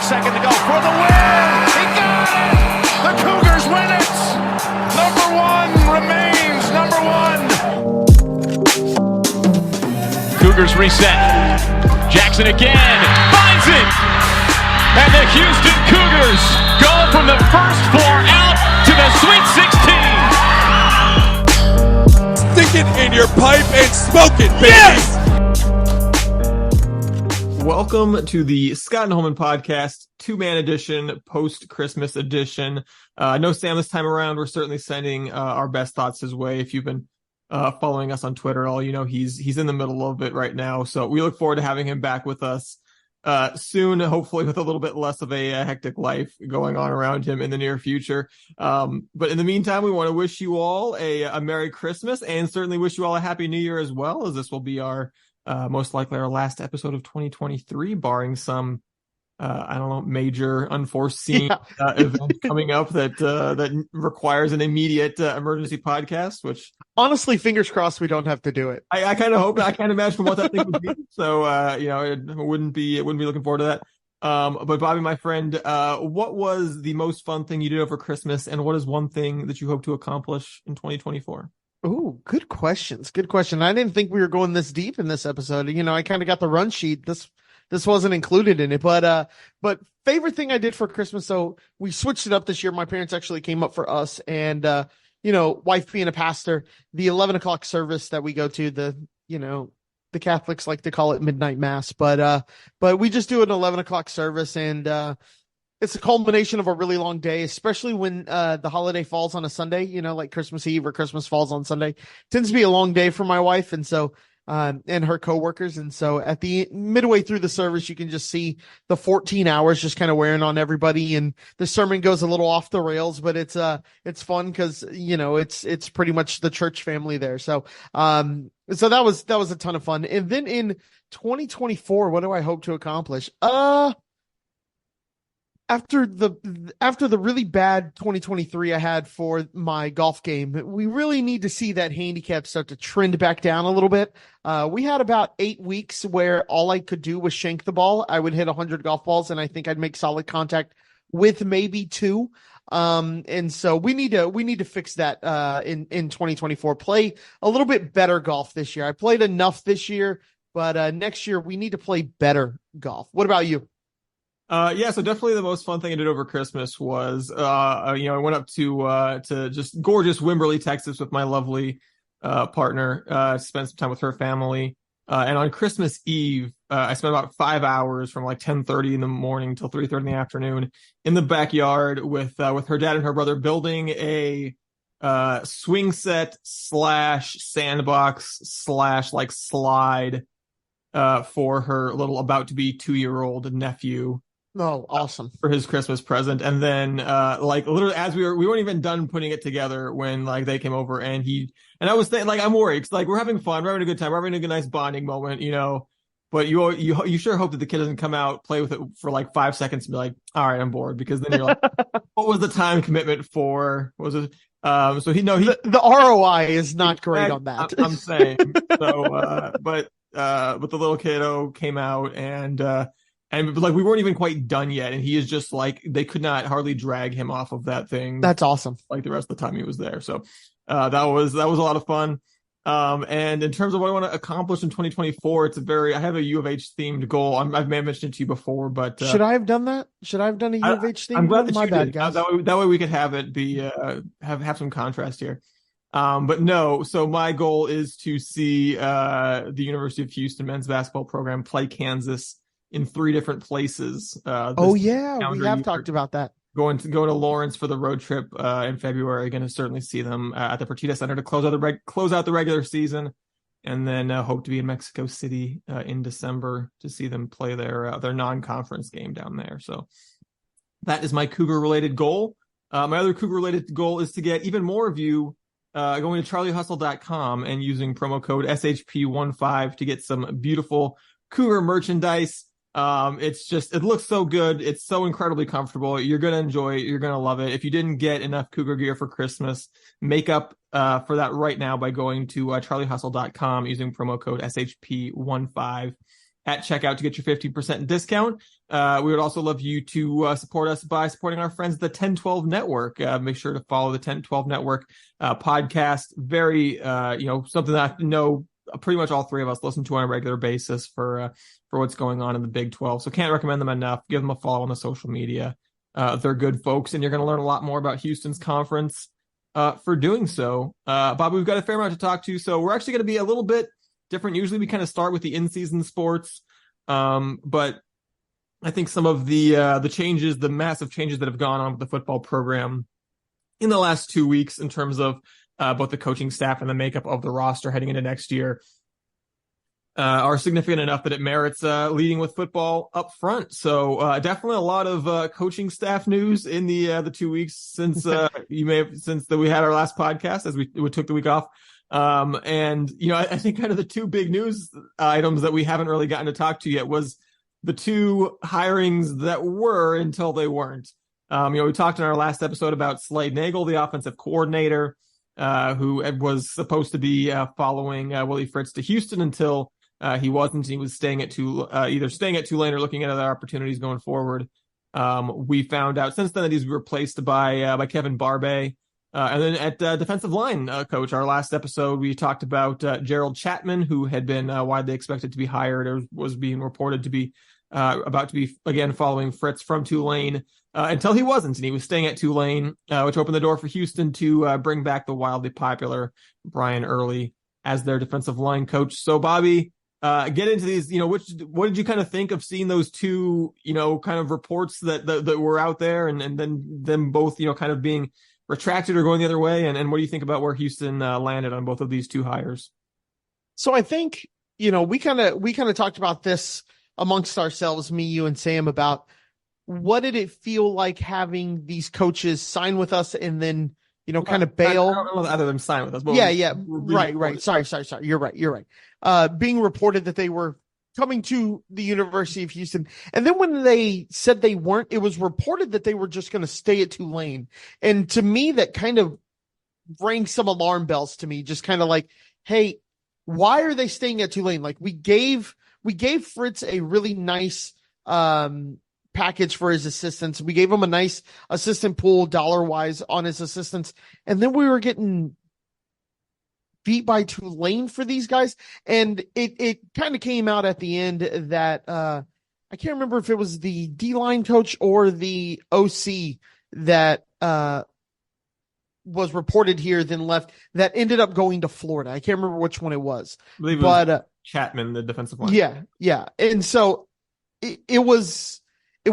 second to go for the win. He got it. The Cougars win it. Number one remains number one. Cougars reset. Jackson again finds it. And the Houston Cougars go from the first floor out to the Sweet 16. Stick it in your pipe and smoke it, baby. Yes! Welcome to the Scott and Holman podcast, two-man edition, post-Christmas edition. No Sam this time around. We're certainly sending our best thoughts his way. If you've been following us on Twitter at all, you know he's in the middle of it right now. So we look forward to having him back with us soon, hopefully with a little bit less of a hectic life going on around him in the near future. But in the meantime, we want to wish you all a Merry Christmas and certainly wish you all a Happy New Year as well, as this will be our most likely our last episode of 2023, barring some, major unforeseen event coming up that requires an immediate emergency podcast, which honestly, fingers crossed we don't have to do it. I kind of hope. I can't imagine what that thing would be. So, it wouldn't be looking forward to that. But Bobby, my friend, what was the most fun thing you did over Christmas, and what is one thing that you hope to accomplish in 2024? Oh, good questions. Good question. I didn't think we were going this deep in this episode. I kind of got the run sheet. This wasn't included in it, but favorite thing I did for Christmas. So we switched it up this year. My parents actually came up for us, and, wife being a pastor, the 11 o'clock service that we go to, the Catholics like to call it midnight mass, but we just do an 11 o'clock service, and, it's a culmination of a really long day, especially when the holiday falls on a Sunday, like Christmas Eve or Christmas falls on Sunday. It tends to be a long day for my wife and so and her coworkers. And so at the midway through the service, you can just see the 14 hours just kind of wearing on everybody. And the sermon goes a little off the rails, but it's fun because, it's pretty much the church family there. So that was a ton of fun. And then in 2024, what do I hope to accomplish? After the really bad 2023 I had for my golf game, we really need to see that handicap start to trend back down a little bit. We had about 8 weeks where all I could do was shank the ball. I would hit 100 golf balls, and I think I'd make solid contact with maybe 2. And so we need to fix that in 2024. Play a little bit better golf this year. I played enough this year, but next year we need to play better golf. What about you? So definitely the most fun thing I did over Christmas was, I went up to just gorgeous Wimberley, Texas with my lovely, partner, spent some time with her family. And on Christmas Eve, I spent about 5 hours from like 10:30 in the morning till 3:30 in the afternoon in the backyard with her dad and her brother building a, swing set / sandbox / like slide, for her little about to be 2-year-old nephew. Oh, awesome. For his Christmas present. And then, literally as we weren't even done putting it together when they came over, and I was thinking, I'm worried. Cause we're having fun. We're having a good time. We're having a good, nice bonding moment, but you sure hope that the kid doesn't come out, play with it for 5 seconds and be like, all right, I'm bored. Because then you're like, what was the time commitment for? What was it? The ROI is not great on that. I'm saying. So, but the little kiddo came out, and we weren't even quite done yet, and he is just they could not hardly drag him off of that thing. That's awesome. The rest of the time he was there. So that was a lot of fun. And in terms of what I want to accomplish in 2024, I have a U of H themed goal. I may have mentioned it to you before, but should I have done that? Should I have done a U of H themed? I'm glad that my you bad, did. guys. That way we could have it be have some contrast here. But no, so my goal is to see the University of Houston men's basketball program play Kansas in 3 different places. We have talked about that. Going to Lawrence for the road trip in February. Going to certainly see them at the Fertitta Center to close out the regular season, and then hope to be in Mexico City in December to see them play their non-conference game down there. So that is my Cougar-related goal. My other Cougar-related goal is to get even more of you going to charliehustle.com and using promo code SHP15 to get some beautiful Cougar merchandise. It looks so good. It's so incredibly comfortable. You're going to enjoy it. You're going to love it. If you didn't get enough Cougar gear for Christmas, make up for that right now by going to charliehustle.com using promo code SHP15. at checkout to get your 15% discount. We would also love you to support us by supporting our friends at the 1012 Network. Make sure to follow the 1012 Network podcast. Very, something that I know pretty much all three of us listen to on a regular basis for what's going on in the Big 12. So can't recommend them enough. Give them a follow on the social media. They're good folks, and you're going to learn a lot more about Houston's conference for doing so. Bobby, we've got a fair amount to talk to, so we're actually going to be a little bit different. Usually we kind of start with the in-season sports, but I think some of the changes, the massive changes that have gone on with the football program in the last 2 weeks in terms of both the coaching staff and the makeup of the roster heading into next year are significant enough that it merits leading with football up front. So definitely a lot of coaching staff news in the 2 weeks since we had our last podcast, as we took the week off. And I think kind of the two big news items that we haven't really gotten to talk to yet was the two hirings that were until they weren't. We talked in our last episode about Slade Nagel, the offensive coordinator, who was supposed to be following Willie Fritz to Houston until he wasn't. He was either staying at Tulane or looking at other opportunities going forward. We found out since then that he's replaced by Kevin Barbay. And then at defensive line coach, our last episode, we talked about Gerald Chapman, who had been widely expected to be hired or was being reported to be about to be, again, following Fritz from Tulane until he wasn't. And he was staying at Tulane, which opened the door for Houston to bring back the wildly popular Brian Early as their defensive line coach. So, Bobby, get into these, what did you kind of think of seeing those two, kind of reports that were out there and then them both, kind of being retracted or going the other way? And what do you think about where Houston landed on both of these two hires? So I think, we kind of talked about this amongst ourselves, me, you, and Sam, about what did it feel like having these coaches sign with us and then, kind of bail. I don't know other than sign with us. But yeah. Right. Sorry. You're right. Being reported that they were coming to the University of Houston. And then when they said they weren't, it was reported that they were just going to stay at Tulane. And to me, that kind of rang some alarm bells to me, just kind of like, hey, why are they staying at Tulane? Like we gave Fritz a really nice, package for his assistants. We gave him a nice assistant pool dollar-wise on his assistants. And then we were getting beat by Tulane for these guys. And it kind of came out at the end that I can't remember if it was the D-line coach or the OC that was reported here, then left, that ended up going to Florida. I can't remember which one it was. I believe it was Chapman, the defensive line. Yeah. And so it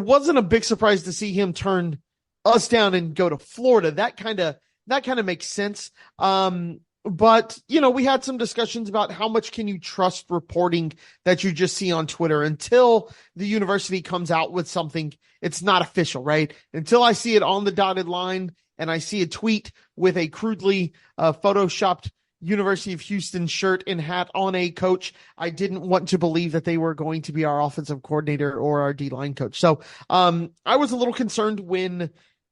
wasn't a big surprise to see him turn us down and go to Florida. That kind of makes sense. But, we had some discussions about how much can you trust reporting that you just see on Twitter until the university comes out with something. It's not official, right? Until I see it on the dotted line and I see a tweet with a crudely photoshopped University of Houston shirt and hat on a coach, I didn't want to believe that they were going to be our offensive coordinator or our D-line coach. So I was a little concerned when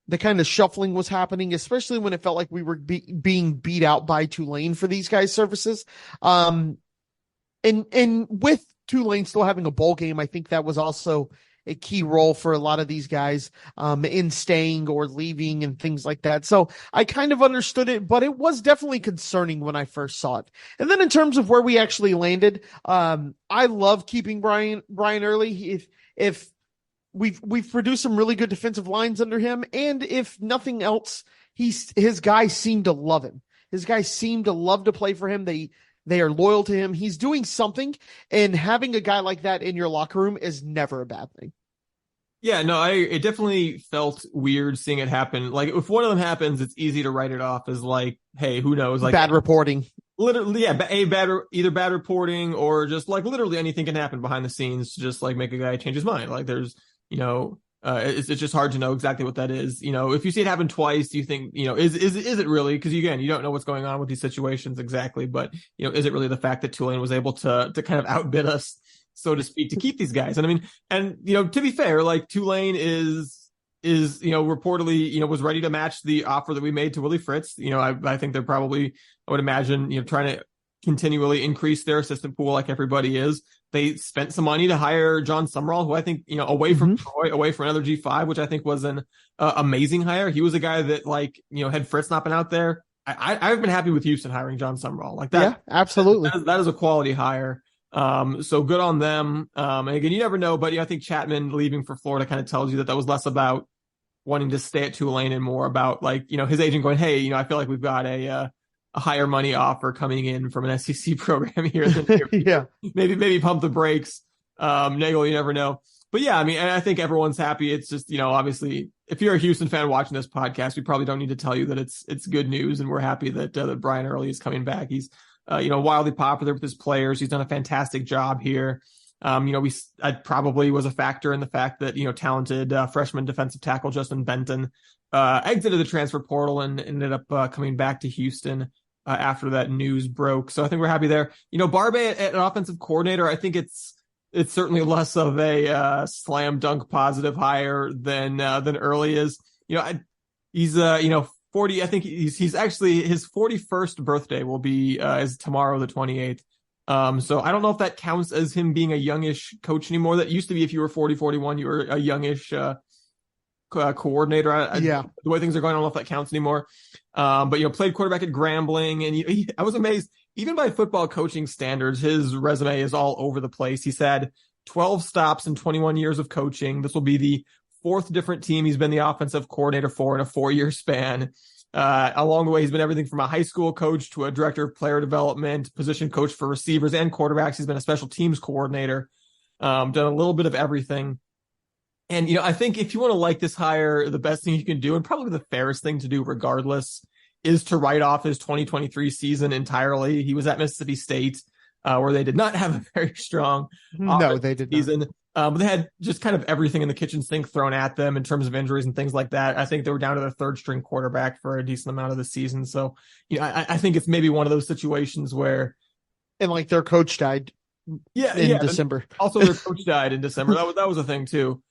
the kind of shuffling was happening, especially when it felt like we were being beat out by Tulane for these guys' services. And with Tulane still having a bowl game, I think that was also a key role for a lot of these guys in staying or leaving and things like that. So I kind of understood it, but it was definitely concerning when I first saw it. And then in terms of where we actually landed, I love keeping Brian Early. If we've produced some really good defensive lines under him, and if nothing else, his guys seem to love him. His guys seem to love to play for him. They are loyal to him. He's doing something, and having a guy like that in your locker room is never a bad thing. Yeah, no, it definitely felt weird seeing it happen. Like, if one of them happens, it's easy to write it off as like, hey, who knows? Like, bad reporting. Literally, yeah, either bad reporting or just like literally anything can happen behind the scenes to just like make a guy change his mind. Like, there's, it's just hard to know exactly what that is. If you see it happen twice, you think, is it really? Because again, you don't know what's going on with these situations exactly, but is it really the fact that Tulane was able to kind of outbid us, so to speak, to keep these guys? And I mean, to be fair, like Tulane is reportedly, was ready to match the offer that we made to Willie Fritz. I think they're probably, I would imagine, trying to continually increase their assistant pool like everybody is. They spent some money to hire John Summerall, who I think, away from Troy, away from another G5, which I think was an amazing hire. He was a guy that, like, had Fritz not been out there, I've been happy with Houston hiring John Summerall like that. Yeah, absolutely. That is a quality hire. So good on them. And again, you never know, but I think Chapman leaving for Florida kind of tells you that was less about wanting to stay at Tulane and more about, like, his agent going, hey, I feel like we've got a higher money offer coming in from an SEC program here. Yeah. Maybe pump the brakes. Nagel, you never know. But yeah, I mean, I think everyone's happy. It's just, obviously, if you're a Houston fan watching this podcast, we probably don't need to tell you that it's good news, and we're happy that Brian Early is coming back. He's wildly popular with his players. He's done a fantastic job here. I probably was a factor in the fact that, talented freshman defensive tackle Justin Benton exited the transfer portal and ended up coming back to Houston after that news broke. So I think we're happy there. Barbe at an offensive coordinator, I think it's certainly less of a slam dunk positive hire than Early is. He's 40. I think he's actually, his 41st birthday will be is tomorrow, the 28th. So I don't know if that counts as him being a youngish coach anymore. That used to be if you were 40, 41, you were a youngish coordinator. The way things are going, I don't know if that counts anymore. But played quarterback at Grambling, and I was amazed. Even by football coaching standards, his resume is all over the place. He's had 12 stops in 21 years of coaching. This will be the 4th different team he's been the offensive coordinator for in a 4-year span. Along the way, he's been everything from a high school coach to a director of player development, position coach for receivers and quarterbacks. He's been a special teams coordinator, done a little bit of everything. And, I think if you want to like this hire, the best thing you can do, and probably the fairest thing to do regardless, is to write off his 2023 season entirely. He was at Mississippi State, where they did not have a very strong season. But they had just kind of everything in the kitchen sink thrown at them in terms of injuries and things like that. I think they were down to their 3rd string quarterback for a decent amount of the season. So, I think it's maybe one of those situations where, and like their coach died. In December. Also, their coach died in December. That was a thing too.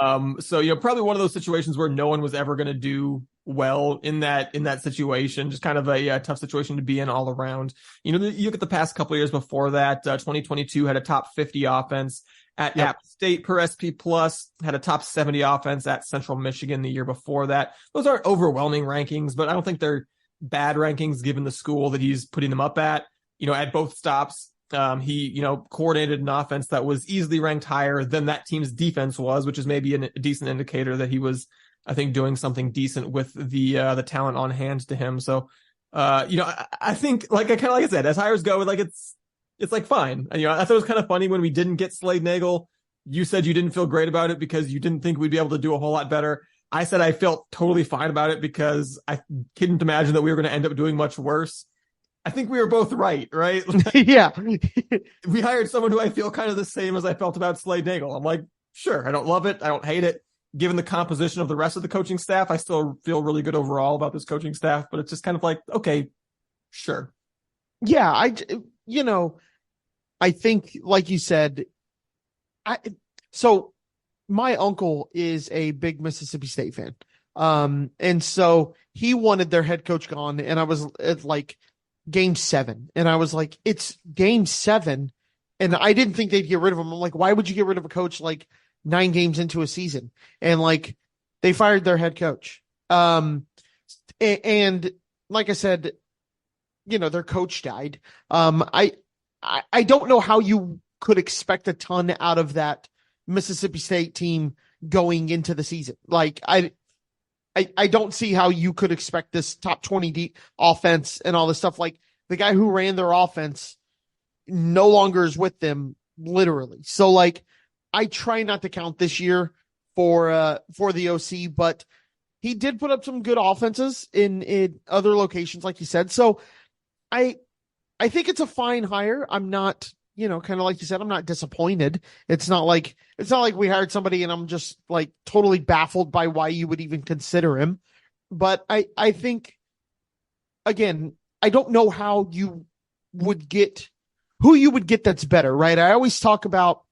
So probably one of those situations where no one was ever going to do well in that situation. Just kind of a tough situation to be in all around. You look at the past couple of years before that. 2022 had a top 50 offense at App State per SP Plus. Had a top 70 offense at Central Michigan the year before that. Those aren't overwhelming rankings, but I don't think they're bad rankings given the school that he's putting them up at. At both stops. He, coordinated an offense that was easily ranked higher than that team's defense was, which is maybe a decent indicator that he was, I think, doing something decent with the talent on hand to him. So, I think, like I said, as hires go, like it's like fine. I thought it was kind of funny when we didn't get Slade Nagel. You said you didn't feel great about it because you didn't think we'd be able to do a whole lot better. I said I felt totally fine about it because I couldn't imagine that we were going to end up doing much worse. I think we were both right? Yeah. We hired someone who I feel kind of the same as I felt about Slade Nagel. I'm like, sure, I don't love it. I don't hate it. Given the composition of the rest of the coaching staff, I still feel really good overall about this coaching staff, but it's just kind of like, okay, sure. Yeah. I think, like you said, so my uncle is a big Mississippi State fan. And so he wanted their head coach gone, and I was like, Game 7. And I was like, it's Game 7. And I didn't think they'd get rid of him. I'm like, why would you get rid of a coach like 9 games into a season? And like, they fired their head coach. And like I said, their coach died. I don't know how you could expect a ton out of that Mississippi State team going into the season. Like, I don't see how you could expect this top 20 deep offense and all this stuff. Like, the guy who ran their offense no longer is with them, literally. So, like, I try not to count this year for the OC, but he did put up some good offenses in other locations, like you said. So I think it's a fine hire. I'm not, kind of like you said, I'm not disappointed. It's not like we hired somebody and I'm just like totally baffled by why you would even consider him. But I think, again, I don't know how you would get who you would get that's better, right? I always talk about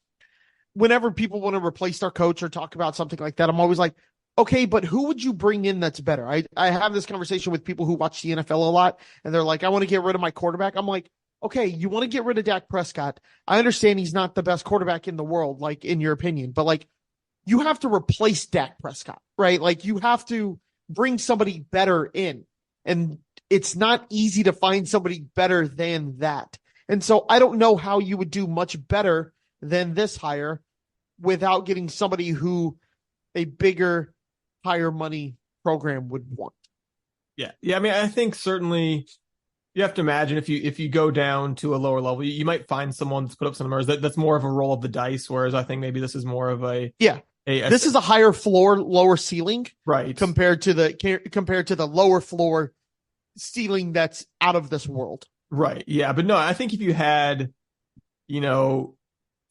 whenever people want to replace their coach or talk about something like that, I'm always like, okay, but who would you bring in that's better? I have this conversation with people who watch the NFL a lot, and they're like, I want to get rid of my quarterback. I'm like, okay, you want to get rid of Dak Prescott. I understand he's not the best quarterback in the world, like in your opinion, but like you have to replace Dak Prescott, right? Like you have to bring somebody better in, and it's not easy to find somebody better than that. And so I don't know how you would do much better than this hire without getting somebody who a bigger, higher money program would want. Yeah. I mean, I think certainly you have to imagine if you go down to a lower level, you might find someone that's put up some numbers that's more of a roll of the dice. Whereas I think maybe this is more of this is a higher floor, lower ceiling, right? Compared to the lower floor ceiling that's out of this world, right? Yeah, but no, I think if you had,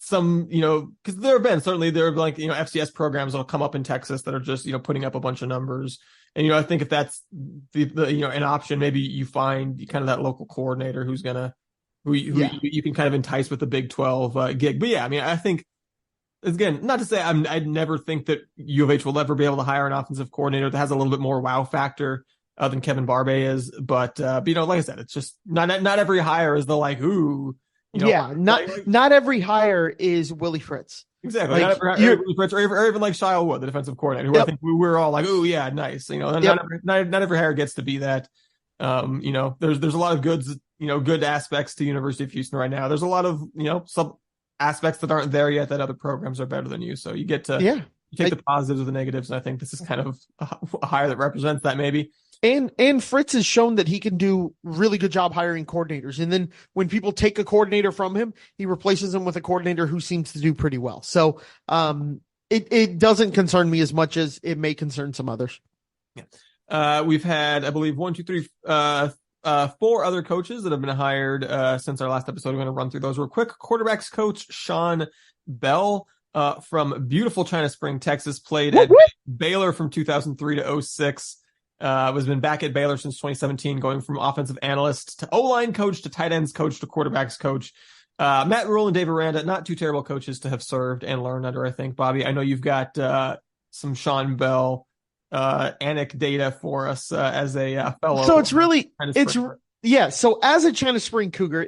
some, because there have been like, FCS programs that'll come up in Texas that are just, putting up a bunch of numbers. And, I think if that's the an option, maybe you find kind of that local coordinator who you can kind of entice with the Big 12 gig. But yeah, I mean, I think, again, not to say I'd never think that U of H will ever be able to hire an offensive coordinator that has a little bit more wow factor than Kevin Barbay is. But, like I said, it's just not every hire is the like, ooh, not every hire is Willie Fritz. Exactly. Not every Fritz or even like Shia Wood, the defensive coordinator, who I think we were all like, oh yeah, nice. Not every hire gets to be that. There's a lot of good aspects to University of Houston right now. There's a lot of, some aspects that aren't there yet that other programs are better than you. So you get to you take the positives with the negatives. And I think this is kind of a hire that represents that maybe. And Fritz has shown that he can do really good job hiring coordinators. And then when people take a coordinator from him, he replaces them with a coordinator who seems to do pretty well. So it doesn't concern me as much as it may concern some others. Yeah. We've had, I believe, 4 other coaches that have been hired since our last episode. I'm going to run through those real quick. Quarterbacks coach Sean Bell from beautiful China Spring, Texas, played at Baylor from 2003 to 2006. Was been back at Baylor since 2017, going from offensive analyst to O-line coach to tight ends coach to quarterbacks coach. Matt Rule and Dave Aranda, not too terrible coaches to have served and learned under, I think. Bobby, I know you've got some Sean Bell anecdata for us as a fellow. So so as a China Spring Cougar,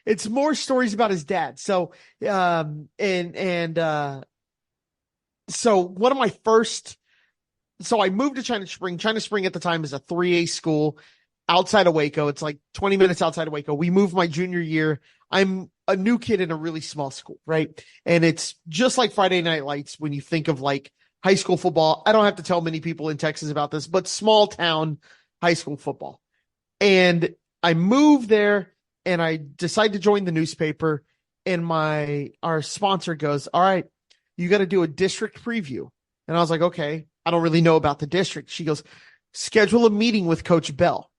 it's more stories about his dad. So so one of my first. So I moved to China Spring. China Spring at the time is a 3A school outside of Waco. It's like 20 minutes outside of Waco. We moved my junior year. I'm a new kid in a really small school, right? And it's just like Friday Night Lights when you think of like high school football. I don't have to tell many people in Texas about this, but small town high school football. And I moved there and I decided to join the newspaper, and our sponsor goes, all right, you got to do a district preview. And I was like, okay. I don't really know about the district. She goes, schedule a meeting with Coach Bell.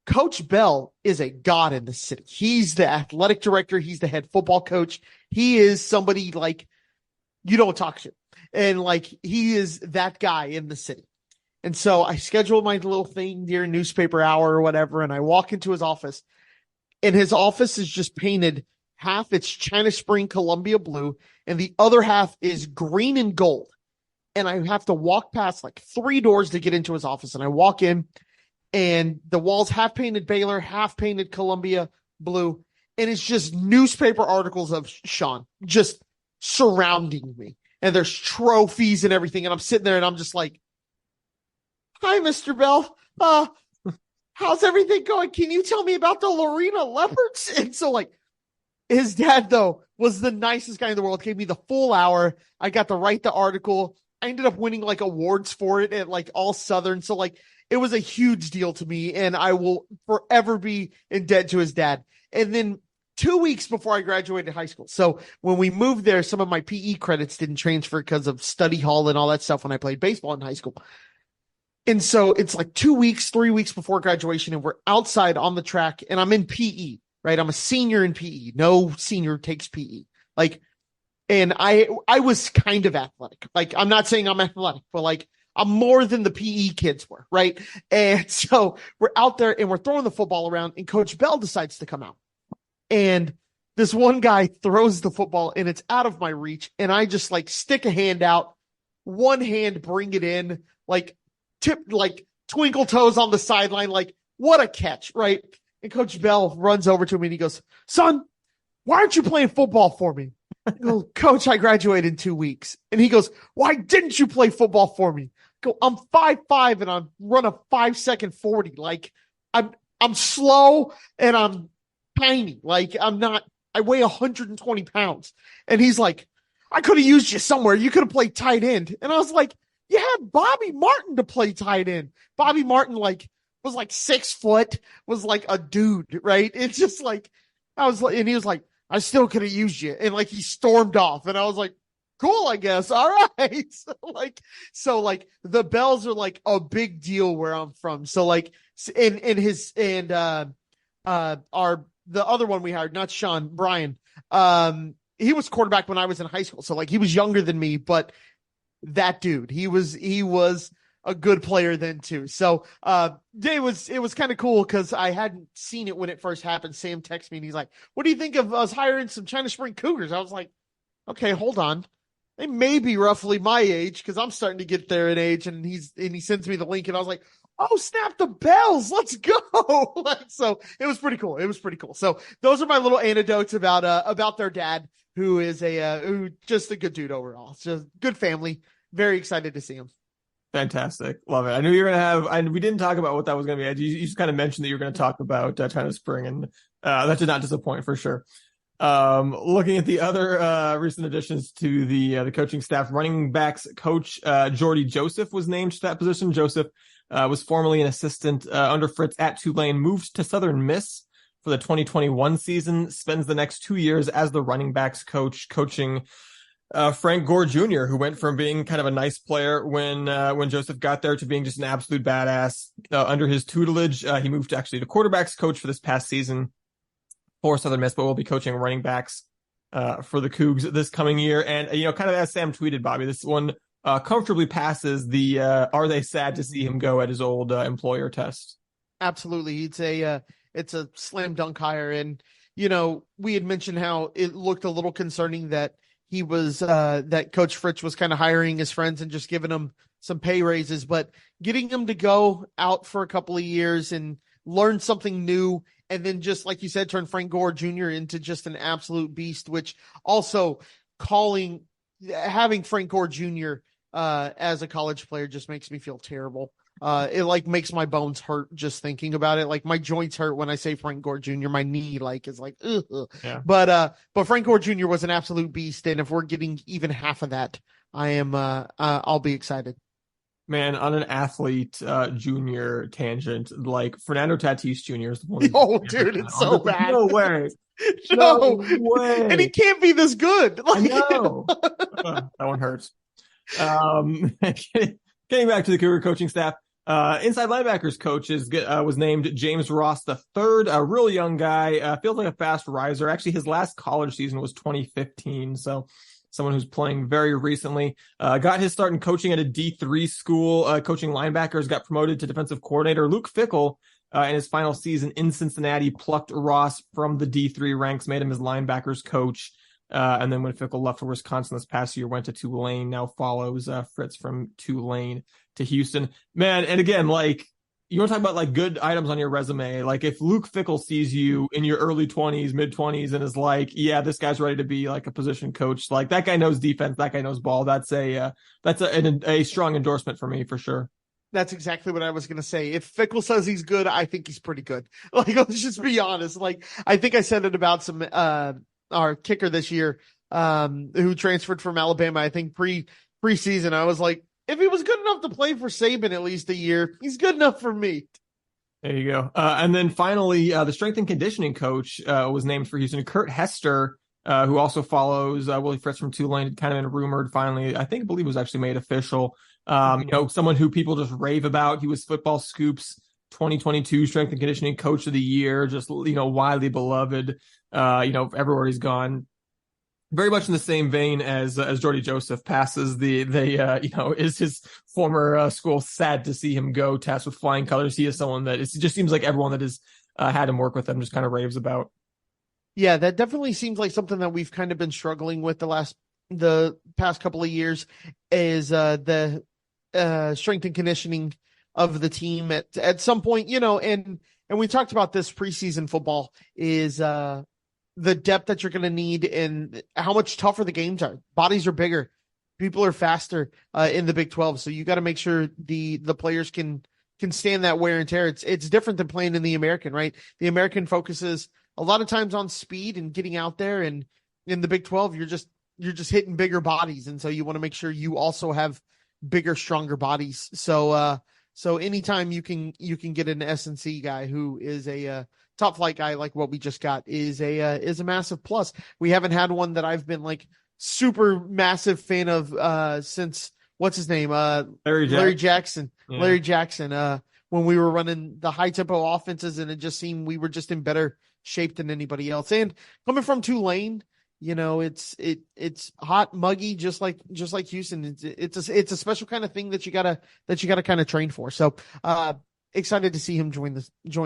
Coach Bell is a god in the city. He's the athletic director. He's the head football coach. He is somebody like you don't talk to. And like, he is that guy in the city. And so I scheduled my little thing during newspaper hour or whatever. And I walk into his office, and his office is just painted half. It's China Spring Columbia blue, and the other half is green and gold. And I have to walk past like 3 doors to get into his office. And I walk in, and the walls half painted Baylor, half painted Columbia blue. And it's just newspaper articles of Sean just surrounding me. And there's trophies and everything. And I'm sitting there and I'm just like, hi, Mr. Bell. How's everything going? Can you tell me about the Lorena Leopards? And so like, his dad though was the nicest guy in the world. Gave me the full hour. I got to write the article. I ended up winning like awards for it at like All Southern. So like, it was a huge deal to me, and I will forever be in debt to his dad. And then 2 weeks before I graduated high school. So when we moved there, some of my PE credits didn't transfer because of study hall and all that stuff when I played baseball in high school. And so it's like 2 weeks, 3 weeks before graduation, and we're outside on the track, and I'm in PE, right? I'm a senior in PE. No senior takes PE. Like, and I was kind of athletic. Like, I'm not saying I'm athletic, but like, I'm more than the PE kids were, right? And so we're out there and we're throwing the football around, and Coach Bell decides to come out. And this one guy throws the football and it's out of my reach. And I just like stick a hand out, one hand, bring it in, like tip, like twinkle toes on the sideline. Like, what a catch, right? And Coach Bell runs over to me and he goes, son, why aren't you playing football for me? I go, Coach, I graduated in 2 weeks. And he goes, why didn't you play football for me? I go, I'm 5'5" and I run a 5-second 40. Like I'm slow and I'm tiny. Like I weigh 120 pounds. And he's like, I could have used you somewhere. You could have played tight end. And I was like, you had Bobby Martin to play tight end. Bobby Martin was 6 foot, was like a dude, right? It's just like, and he was like, I still could have used you. And he stormed off. And I was like, cool, I guess. All right. So the Bells are a big deal where I'm from. So the other one we hired, not Sean, Brian, he was quarterback when I was in high school. So he was younger than me, but that dude, he was a good player then too. So it was kind of cool because I hadn't seen it when it first happened. Sam texted me and he's like, what do you think of us hiring some China Spring Cougars? I was like, okay, hold on. They may be roughly my age because I'm starting to get there in age. And he sends me the link and I was like, oh, snap, the Bells. Let's go. So it was pretty cool. So those are my little anecdotes about their dad, who is who just a good dude overall. It's just good family. Very excited to see him. Fantastic. Love it. I knew you were going to have, and we didn't talk about what that was going to be. You just kind of mentioned that you were going to talk about China Spring, and that did not disappoint for sure. Looking at the other recent additions to the coaching staff, running backs coach Jordy Joseph was named to that position. Joseph was formerly an assistant under Fritz at Tulane, moved to Southern Miss for the 2021 season, spends the next 2 years as the running backs coach, coaching Frank Gore Jr., who went from being kind of a nice player when Joseph got there to being just an absolute badass. Under his tutelage, he moved actually to quarterbacks coach for this past season for Southern Miss, but will be coaching running backs for the Cougs this coming year. And, kind of as Sam tweeted, Bobby, this one comfortably passes the are they sad to see him go at his old employer test. Absolutely. It's a slam dunk hire. And, we had mentioned how it looked a little concerning that he was that Coach Fritz was kind of hiring his friends and just giving them some pay raises, but getting him to go out for a couple of years and learn something new. And then just like you said, turn Frank Gore Jr. into just an absolute beast, which also having Frank Gore Jr. As a college player just makes me feel terrible. It makes my bones hurt just thinking about it. My joints hurt when I say Frank Gore Jr. My knee is ugh. Yeah. But Frank Gore Jr. was an absolute beast, and if we're getting even half of that, I'll be excited. Man, on an athlete junior tangent, Fernando Tatis Jr. is the one. Oh, dude, it's so bad. No way. No way. And he can't be this good. I know. That one hurts. Getting back to the Cougar coaching staff, inside linebackers coach was named James Ross III, a real young guy, feels like a fast riser. Actually, his last college season was 2015, so someone who's playing very recently. Got his start in coaching at a D3 school, coaching linebackers, got promoted to defensive coordinator. Luke Fickell, in his final season in Cincinnati, plucked Ross from the D3 ranks, made him his linebackers coach. And then when Fickell left for Wisconsin this past year, went to Tulane, now follows Fritz from Tulane to Houston. Man, and again, you want to talk about good items on your resume. If Luke Fickell sees you in your early 20s, mid 20s, and is yeah, this guy's ready to be a position coach. That guy knows defense, that guy knows ball. That's a strong endorsement for me for sure. That's exactly what I was going to say. If Fickell says he's good, I think he's pretty good. Let's just be honest. I think I said it about some, our kicker this year, who transferred from Alabama, I think preseason. I was like, if he was good enough to play for Saban at least a year, he's good enough for me. There you go. And then finally, the strength and conditioning coach was named for Houston. Kurt Hester, who also follows Willie Fritz from Tulane, had kind of been rumored finally. I believe was actually made official. Someone who people just rave about. He was Football Scoop's 2022 strength and conditioning coach of the year, just, widely beloved, everywhere he's gone. Very much in the same vein as Jordy Joseph passes is his former school sad to see him go test with flying colors. He is someone that it just seems like everyone that has had him work with him just kind of raves about. Yeah, that definitely seems like something that we've kind of been struggling with the past couple of years is the strength and conditioning of the team at some point, and and we talked about this preseason football, is the depth that you're going to need and how much tougher the games are. Bodies are bigger. People are faster in the Big 12. So you got to make sure the players can stand that wear and tear. It's different than playing in the American, right? The American focuses a lot of times on speed and getting out there. And in the Big 12, you're just hitting bigger bodies. And so you want to make sure you also have bigger, stronger bodies. So anytime you can get an S&C guy who is a top flight guy like what we just got is a massive plus. We haven't had one that I've been like super massive fan of since what's his name? Larry Jackson. Yeah. Larry Jackson. When we were running the high tempo offenses and it just seemed we were just in better shape than anybody else. And coming from Tulane, it's hot, muggy, just like Houston. It's a special kind of thing that you gotta kind of train for. So excited to see him join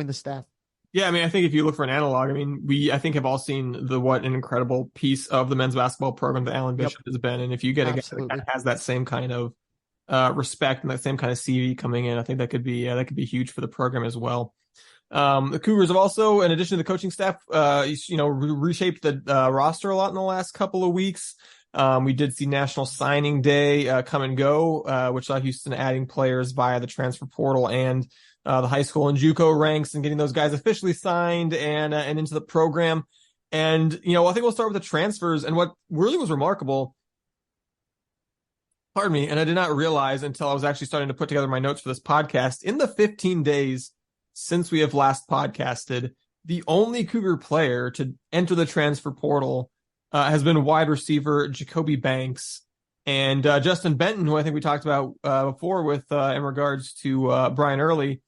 the staff. Yeah, I mean, I think if you look for an analog, I mean, I think have all seen what an incredible piece of the men's basketball program that Alan Bishop has been. And if you get a guy that kind of has that same kind of respect and that same kind of CV coming in, I think that could be huge for the program as well. The Cougars have also, in addition to the coaching staff, reshaped the roster a lot in the last couple of weeks. We did see National Signing Day come and go, which saw Houston adding players via the transfer portal and the high school and JUCO ranks and getting those guys officially signed and into the program. And, I think we'll start with the transfers. And what really was remarkable, pardon me, and I did not realize until I was actually starting to put together my notes for this podcast, in the 15 days since we have last podcasted, the only Cougar player to enter the transfer portal has been wide receiver Jacoby Banks. And Justin Benton, who I think we talked about before with in regards to Brian Early,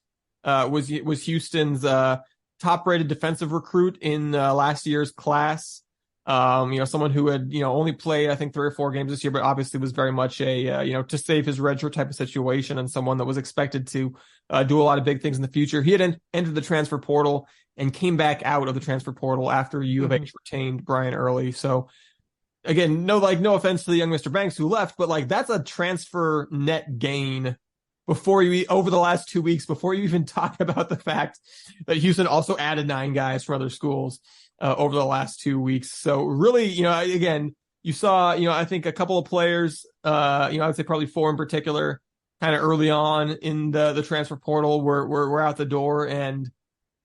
was Houston's top-rated defensive recruit in last year's class. Someone who had, only played, I think, 3 or 4 games this year, but obviously was very much to save his redshirt type of situation, and someone that was expected to do a lot of big things in the future. He had entered the transfer portal and came back out of the transfer portal after U of H retained Brian Early. So again, no offense to the young Mr. Banks who left, but that's a transfer net gain over the last 2 weeks, before you even talk about the fact that Houston also added 9 guys from other schools over the last 2 weeks. So really, again, you saw, I think a couple of players, I would say probably 4 in particular, kind of early on in the transfer portal were out the door. And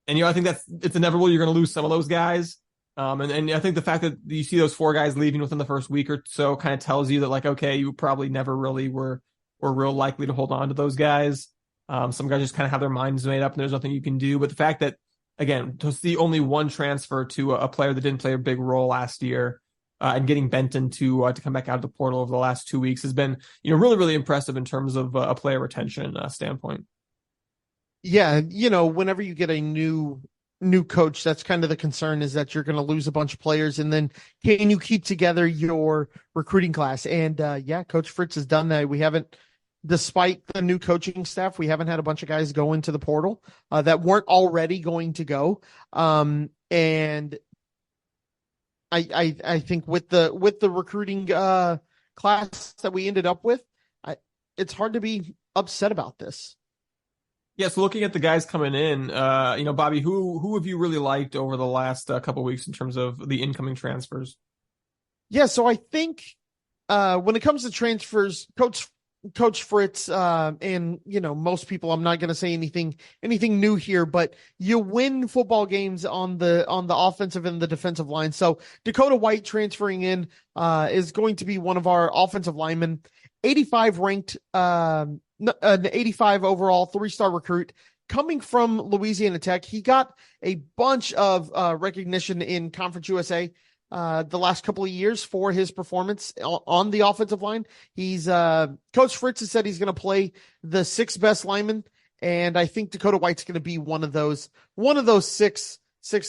I think it's inevitable you're going to lose some of those guys. And I think the fact that you see those 4 guys leaving within the first week or so kind of tells you that, okay, you probably never really were real likely to hold on to those guys. Some guys just kind of have their minds made up and there's nothing you can do. But the fact that, again, to see only one transfer to a player that didn't play a big role last year and getting Benton to come back out of the portal over the last 2 weeks has been, really, really impressive in terms of a player retention standpoint. Yeah. Whenever you get a new coach, that's kind of the concern, is that you're going to lose a bunch of players. And then can you keep together your recruiting class? And Coach Fritz has done that. We haven't, despite the new coaching staff, we haven't had a bunch of guys go into the portal that weren't already going to go. And I think with the recruiting class that we ended up with, it's hard to be upset about this. Yeah, so looking at the guys coming in, Bobby, who have you really liked over the last couple of weeks in terms of the incoming transfers? Yeah, so I think when it comes to transfers, Coach Fritz, and most people, I'm not going to say anything new here, but you win football games on the offensive and the defensive line. So Dakota White transferring in is going to be one of our offensive linemen, 85 ranked, an 85 overall 3-star recruit coming from Louisiana Tech. He got a bunch of recognition in Conference USA the last couple of years for his performance on the offensive line. He's Coach Fritz has said he's going to play the 6 best linemen, and I think Dakota White's going to be one of those six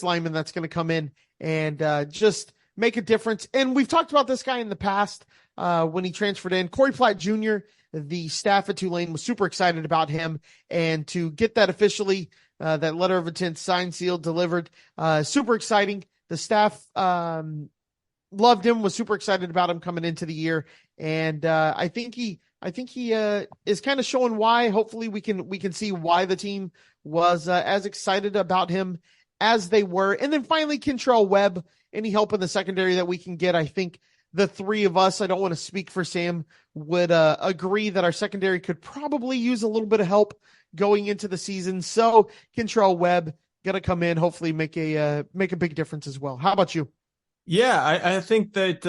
linemen that's going to come in and just make a difference. And we've talked about this guy in the past when he transferred in. Corey Platt Jr., the staff at Tulane was super excited about him, and to get that officially, that letter of intent signed, sealed, delivered, super exciting. The staff loved him, was super excited about him coming into the year. And I think he is kind of showing why. Hopefully we can see why the team was as excited about him as they were. And then finally, Kentrell Webb, any help in the secondary that we can get. I think the three of us, I don't want to speak for Sam, would agree that our secondary could probably use a little bit of help going into the season. So Kentrell Webb going to come in, hopefully make a big difference as well. How about you? Yeah, I think that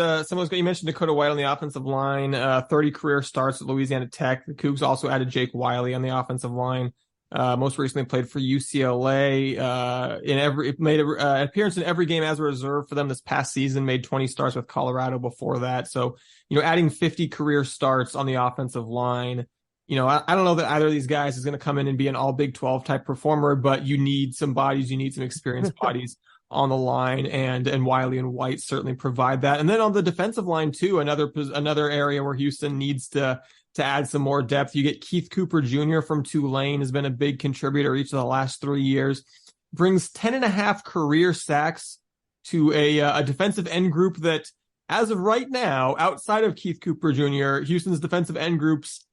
you mentioned Dakota White on the offensive line, 30 career starts at Louisiana Tech. The Cougs also added Jake Wiley on the offensive line. Most recently played for UCLA. Made an appearance in every game as a reserve for them this past season. Made 20 starts with Colorado before that. So, adding 50 career starts on the offensive line. I don't know that either of these guys is going to come in and be an all Big 12 type performer, but you need some bodies, you need some experienced bodies on the line, and Wiley and White certainly provide that. And then on the defensive line too, another area where Houston needs to add some more depth. You get Keith Cooper Jr. from Tulane, has been a big contributor each of the last 3 years, brings 10.5 career sacks to a defensive end group that, as of right now, outside of Keith Cooper Jr., Houston's defensive ends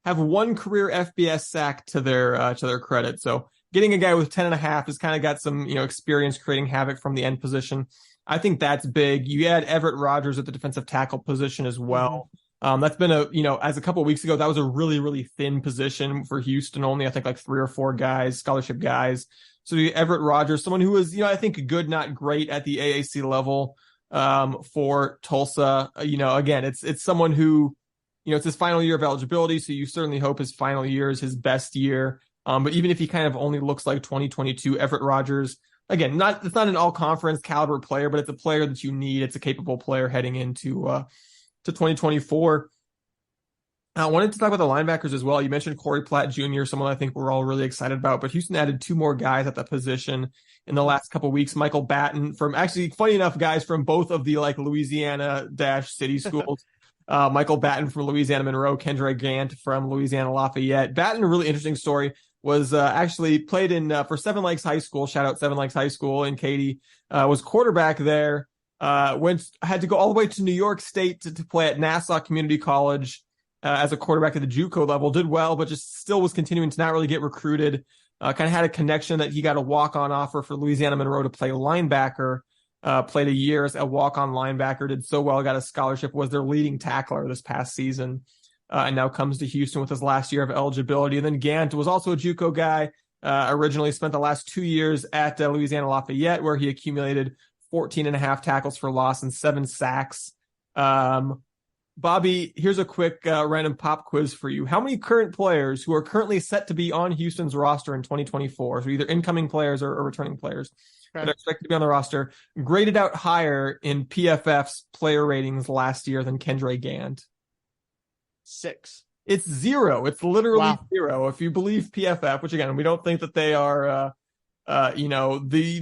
have 1 career FBS sack to their credit. So getting a guy with 10.5 has kind of got some, experience creating havoc from the end position. I think that's big. You add Everett Rogers at the defensive tackle position as well. That's been as a couple of weeks ago, that was a really, really thin position for Houston. Only, I think, like 3 or 4 guys, scholarship guys. So Everett Rogers, someone who was, I think good, not great at the AAC level for Tulsa. Again, it's someone who, it's his final year of eligibility. So you certainly hope his final year is his best year. But even if he kind of only looks like 2022, Everett Rogers, again, it's not an all-conference caliber player, but it's a player that you need. It's a capable player heading into to 2024. I wanted to talk about the linebackers as well. You mentioned Corey Platt Jr., someone I think we're all really excited about, but Houston added 2 more guys at that position in the last couple of weeks. Michael Batten from, actually, funny enough, guys from both of the Louisiana-city schools. Michael Batten from Louisiana Monroe, Kendra Gant from Louisiana Lafayette. Batten, a really interesting story, was actually played for Seven Lakes High School. Shout out Seven Lakes High School in Katy. Was quarterback there. Had to go all the way to New York State to play at Nassau Community College as a quarterback at the JUCO level. Did well, but just still was continuing to not really get recruited. Kind of had a connection that he got a walk-on offer for Louisiana Monroe to play linebacker. Played a year as a walk-on linebacker, did so well, got a scholarship, was their leading tackler this past season, and now comes to Houston with his last year of eligibility. And then Gant was also a JUCO guy, originally spent the last 2 years at Louisiana Lafayette, where he accumulated 14.5 tackles for loss and 7 sacks. Bobby, here's a quick random pop quiz for you. How many current players who are currently set to be on Houston's roster in 2024, so either incoming players or returning players, that are expected to be on the roster, graded out higher in PFF's player ratings last year than Kendra Gant? 6. It's 0. It's literally 0. Wow. If you believe PFF, which again, we don't think that they are, the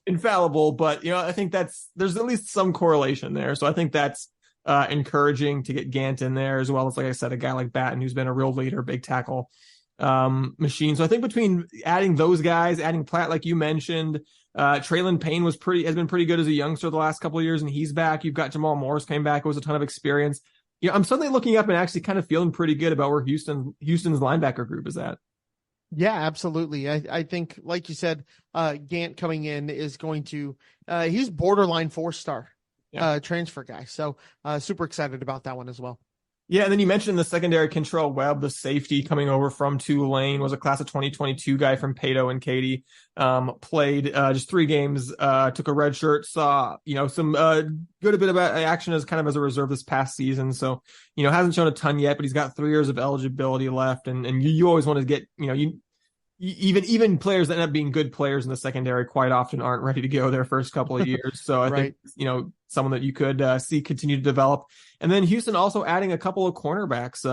infallible, but I think there's at least some correlation there. So I think that's encouraging to get Gant in there, as well as, like I said, a guy like Batten, who's been a real leader, big tackle machine. So I think between adding those guys, adding Platt, like you mentioned, Traylon Payne has been pretty good as a youngster the last couple of years, and he's back. You've got Jamal Morris came back. It was a ton of experience. I'm suddenly looking up and actually kind of feeling pretty good about where Houston's linebacker group is at. Yeah, absolutely. I think, like you said, Gant coming in is going to, he's borderline 4-star transfer guy. So super excited about that one as well. Yeah, and then you mentioned the secondary, Kentrell Webb, the safety coming over from Tulane, was a class of 2022 guy from Pato and Katy. Played just 3 games, took a red shirt, saw some good bit of action as a reserve this past season. So hasn't shown a ton yet, but he's got 3 years of eligibility left, and you always want to get even players that end up being good players in the secondary quite often aren't ready to go their first couple of years. So I think someone that you could see continue to develop. And then Houston also adding a couple of cornerbacks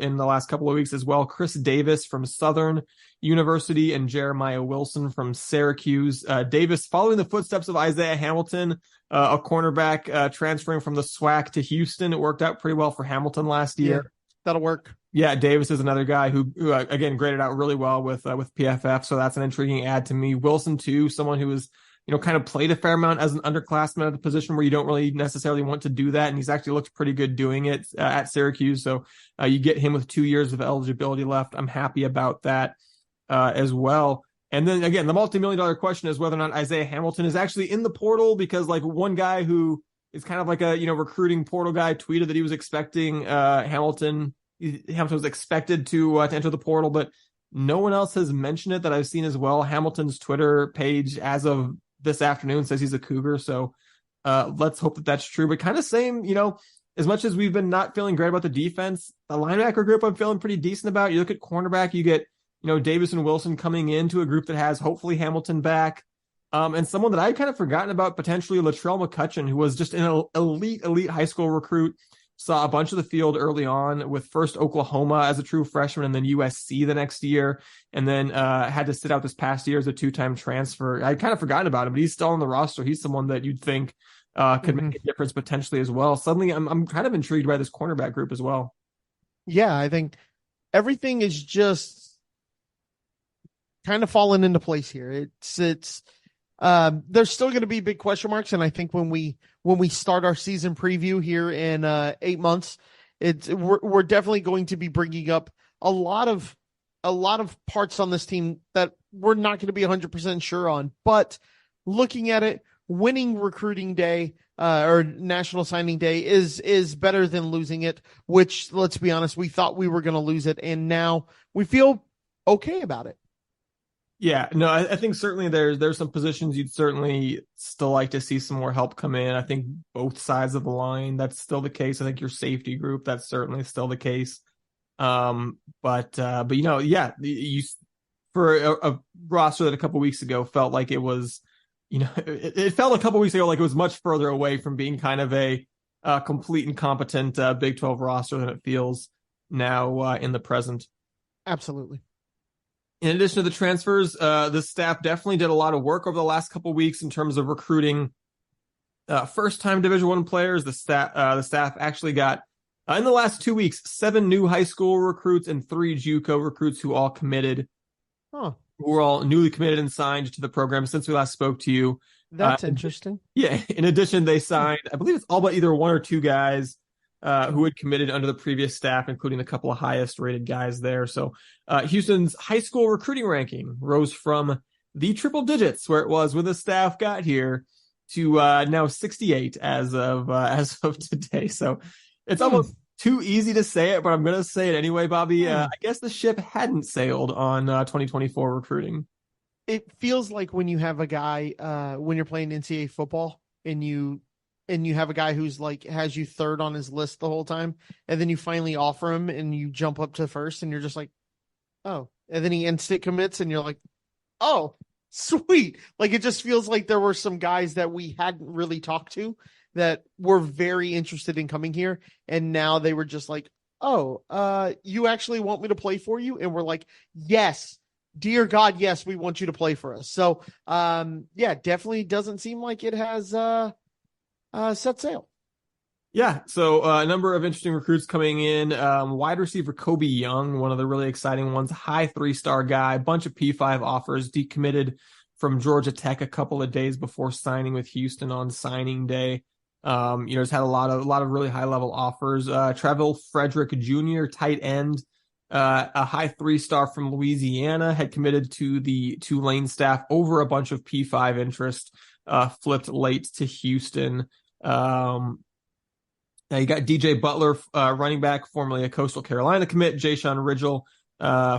in the last couple of weeks as well. Chris Davis from Southern University and Jeremiah Wilson from Syracuse. Davis following the footsteps of Isaiah Hamilton, a cornerback transferring from the SWAC to Houston. It worked out pretty well for Hamilton last year. Yeah, that'll work. Yeah, Davis is another guy who again graded out really well with PFF, so that's an intriguing add to me. Wilson too, someone who was kind of played a fair amount as an underclassman at a position where you don't really necessarily want to do that. And he's actually looked pretty good doing it at Syracuse. So you get him with 2 years of eligibility left. I'm happy about that as well. And then again, the multi-million-dollar question is whether or not Isaiah Hamilton is actually in the portal, because like one guy who is kind of like a, recruiting portal guy tweeted that he was expecting Hamilton was expected to enter the portal, but no one else has mentioned it that I've seen as well. Hamilton's Twitter page as of this afternoon says he's a Cougar. So let's hope that that's true, but kind of same, as much as we've been not feeling great about the defense, the linebacker group I'm feeling pretty decent about. You look at cornerback, you get, Davis and Wilson coming into a group that has hopefully Hamilton back. And someone that I'd kind of forgotten about, potentially Latrell McCutcheon, who was just an elite high school recruit, saw a bunch of the field early on with first Oklahoma as a true freshman and then USC the next year, and then had to sit out this past year as a 2-time transfer. I'd kind of forgotten about him, but he's still on the roster. He's someone that you'd think could make a difference potentially as well. Suddenly, I'm kind of intrigued by this cornerback group as well. Yeah, I think everything is just kind of fallen into place here. It's there's still going to be big question marks, and I think when we start our season preview here in 8 months, we're definitely going to be bringing up a lot of parts on this team that we're not going to be 100% sure on. But looking at it, winning recruiting day or national signing day is better than losing it, which, let's be honest, we thought we were going to lose it, and now we feel okay about it. Yeah, no, I think certainly there's some positions you'd certainly still like to see some more help come in. I think both sides of the line, that's still the case. I think your safety group, that's certainly still the case. But you for a roster that a couple weeks ago felt like it was, it felt a couple weeks ago like it was much further away from being kind of a complete and competent Big 12 roster than it feels now in the present. Absolutely. In addition to the transfers, the staff definitely did a lot of work over the last couple of weeks in terms of recruiting first-time Division I players. The staff actually got, in the last 2 weeks, 7 new high school recruits and 3 JUCO recruits who all committed. Who were all newly committed and signed to the program since we last spoke to you. That's interesting. Yeah. In addition, they signed, I believe it's all but either 1 or 2 guys who had committed under the previous staff, including a couple of highest rated guys there. So Houston's high school recruiting ranking rose from the triple digits where it was when the staff got here to now 68 as of today. So it's almost too easy to say it, but I'm going to say it anyway, Bobby. I guess the ship hadn't sailed on 2024 recruiting. It feels like when you have a guy, when you're playing NCAA football and you have a guy who's like has you third on his list the whole time, and then you finally offer him and you jump up to first and you're just like, oh, and then he instant commits and you're like, oh, sweet. Like, it just feels like there were some guys that we hadn't really talked to that were very interested in coming here. And now they were just like, oh, you actually want me to play for you? And we're like, yes, dear God, yes, we want you to play for us. So, yeah, definitely doesn't seem like it has, set sail. Yeah, so a number of interesting recruits coming in. Wide receiver Kobe Young, one of the really exciting ones, high 3-star guy, bunch of P5 offers, decommitted from Georgia Tech a couple of days before signing with Houston on signing day. Has had a lot of really high level offers. Treville Frederick Jr., tight end, a high 3-star from Louisiana, had committed to the Tulane staff over a bunch of P5 interest, flipped late to Houston. You got DJ Butler, running back, formerly a Coastal Carolina commit. Jayshon Ridgel,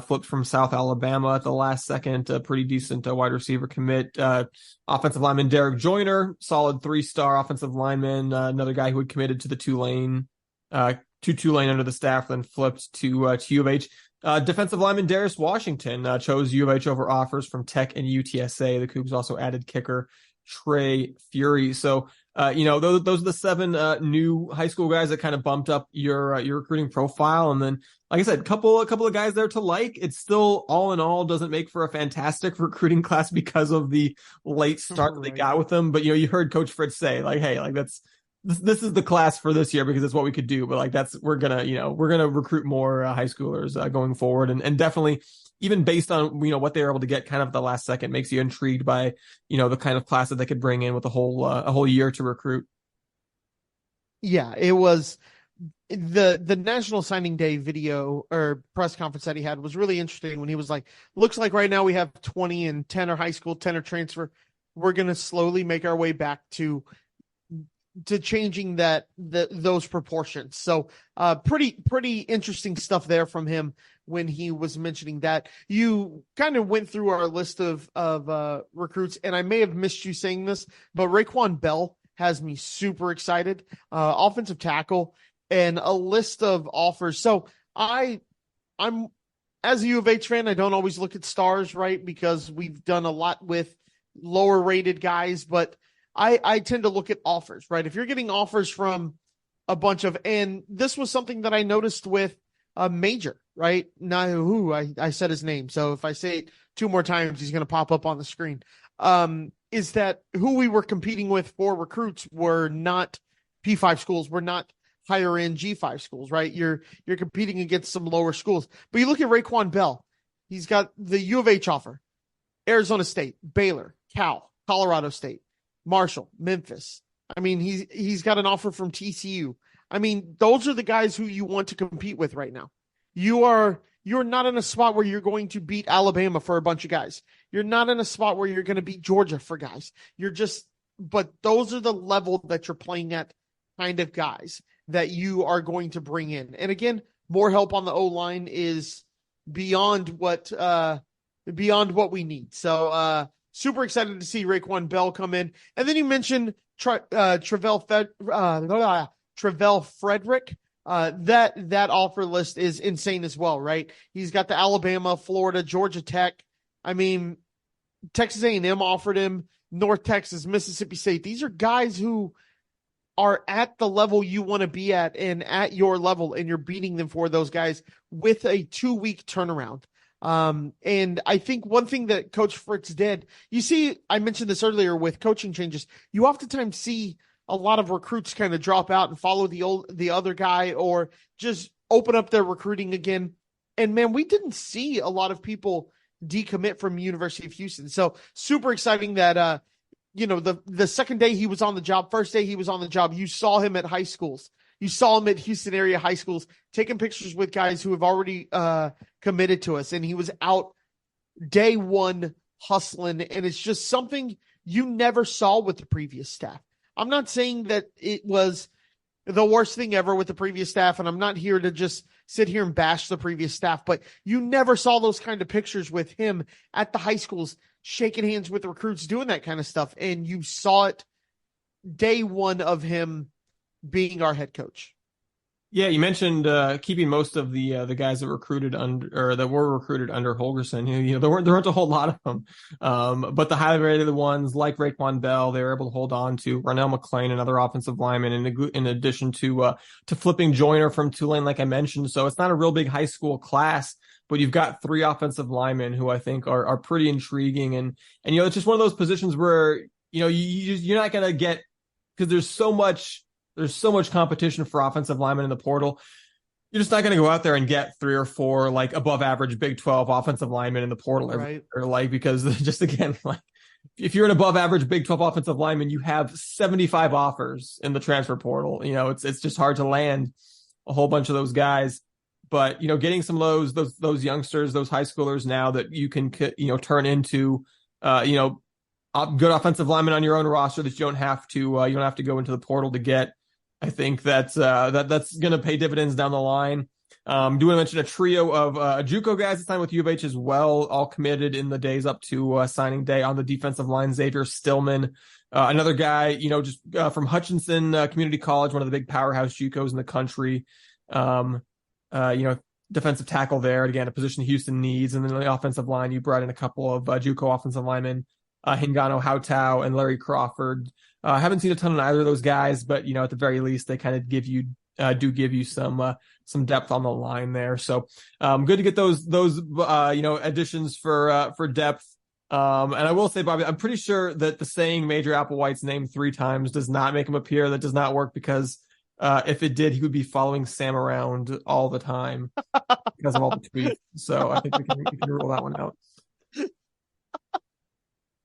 flipped from South Alabama at the last second, a pretty decent wide receiver commit. Offensive lineman Derek Joyner, solid 3-star offensive lineman, another guy who had committed to the Tulane under the staff, then flipped to U of H. Defensive lineman Darius Washington chose U of H over offers from Tech and UTSA. The Cougs also added kicker Trey Fury. So, those are the 7 new high school guys that kind of bumped up your recruiting profile. And then, like I said, a couple of guys there to like. It's still, all in all, doesn't make for a fantastic recruiting class because of the late start that they got with them. But, you heard Coach Fritz say, like, hey, like this is the class for this year because it's what we could do. But like we're gonna recruit more high schoolers going forward, and definitely even based on what they were able to get kind of at the last second makes you intrigued by the kind of class that they could bring in with a whole year to recruit. Yeah, it was the National Signing Day video or press conference that he had was really interesting when he was like, looks like right now we have 20 and 10 are high school, 10 are transfer. We're going to slowly make our way back to changing those proportions. So pretty interesting stuff there from him when he was mentioning that. You kind of went through our list of recruits, and I may have missed you saying this, but Raekwon Bell has me super excited. Offensive tackle and a list of offers. So I'm as a U of H fan, I don't always look at stars, right? Because we've done a lot with lower rated guys, but I tend to look at offers, right? If you're getting offers from a bunch of, and this was something that I noticed with a Major, right? Now, I said his name. So if I say it 2 more times, he's going to pop up on the screen. Is that who we were competing with for recruits were not P5 schools, were not higher end G5 schools, right? You're competing against some lower schools. But you look at Raekwon Bell, he's got the U of H offer, Arizona State, Baylor, Cal, Colorado State, Marshall, Memphis. I mean, he's got an offer from TCU. I mean, those are the guys who you want to compete with right now. You're not in a spot where you're going to beat Alabama for a bunch of guys. You're not in a spot where you're going to beat Georgia for guys. But those are the level that you're playing at kind of guys that you are going to bring in. And again, more help on the O-line is beyond what we need. So, super excited to see Raekwon Bell come in. And then you mentioned Travell Frederick. That offer list is insane as well, right? He's got the Alabama, Florida, Georgia Tech. I mean, Texas A&M offered him, North Texas, Mississippi State. These are guys who are at the level you want to be at and at your level, and you're beating them for those guys with a 2-week turnaround. And I think one thing that Coach Fritz did, you see, I mentioned this earlier with coaching changes, you oftentimes see a lot of recruits kind of drop out and follow the other guy or just open up their recruiting again. And man, we didn't see a lot of people decommit from University of Houston. So super exciting that, the second day he was on the job, first day he was on the job, you saw him at high schools. You saw him at Houston area high schools, taking pictures with guys who have already committed to us. And he was out day one hustling. And it's just something you never saw with the previous staff. I'm not saying that it was the worst thing ever with the previous staff, and I'm not here to just sit here and bash the previous staff, but you never saw those kind of pictures with him at the high schools, shaking hands with recruits, doing that kind of stuff. And you saw it day one of him being our head coach. Yeah, you mentioned keeping most of the guys that were recruited under Holgorsen. There weren't a whole lot of them, but the highly rated ones like Raekwon Bell, they were able to hold on to. Ronell McClain, another offensive lineman, in addition to flipping Joyner from Tulane, like I mentioned. So it's not a real big high school class, but you've got 3 offensive linemen who I think are pretty intriguing, and it's just one of those positions where you're not gonna get, because there's so much competition for offensive linemen in the portal. You're just not going to go out there and get 3 or 4 like above average Big 12 offensive linemen in the portal, right? Because just again, like if you're an above average Big 12 offensive lineman, you have 75 offers in the transfer portal. It's just hard to land a whole bunch of those guys. But getting some of those youngsters, those high schoolers now that you can turn into good offensive linemen on your own roster that you don't have to go into the portal to get. I think that's going to pay dividends down the line. Do want to mention a trio of JUCO guys that signed with U of H as well, all committed in the days up to signing day. On the defensive line, Xavier Stillman, another guy, from Hutchinson Community College, one of the big powerhouse JUCOs in the country. Defensive tackle there, again, a position Houston needs. And then the offensive line, you brought in a couple of JUCO offensive linemen, Hingano Hautau and Larry Crawford. Haven't seen a ton of either of those guys, but at the very least, they kind of give you some depth on the line there. So good to get those additions for depth. And I will say, Bobby, I'm pretty sure that the saying Major Applewhite's name 3 times does not make him appear. That does not work because if it did, he would be following Sam around all the time because of all the tweets. So I think we can rule that one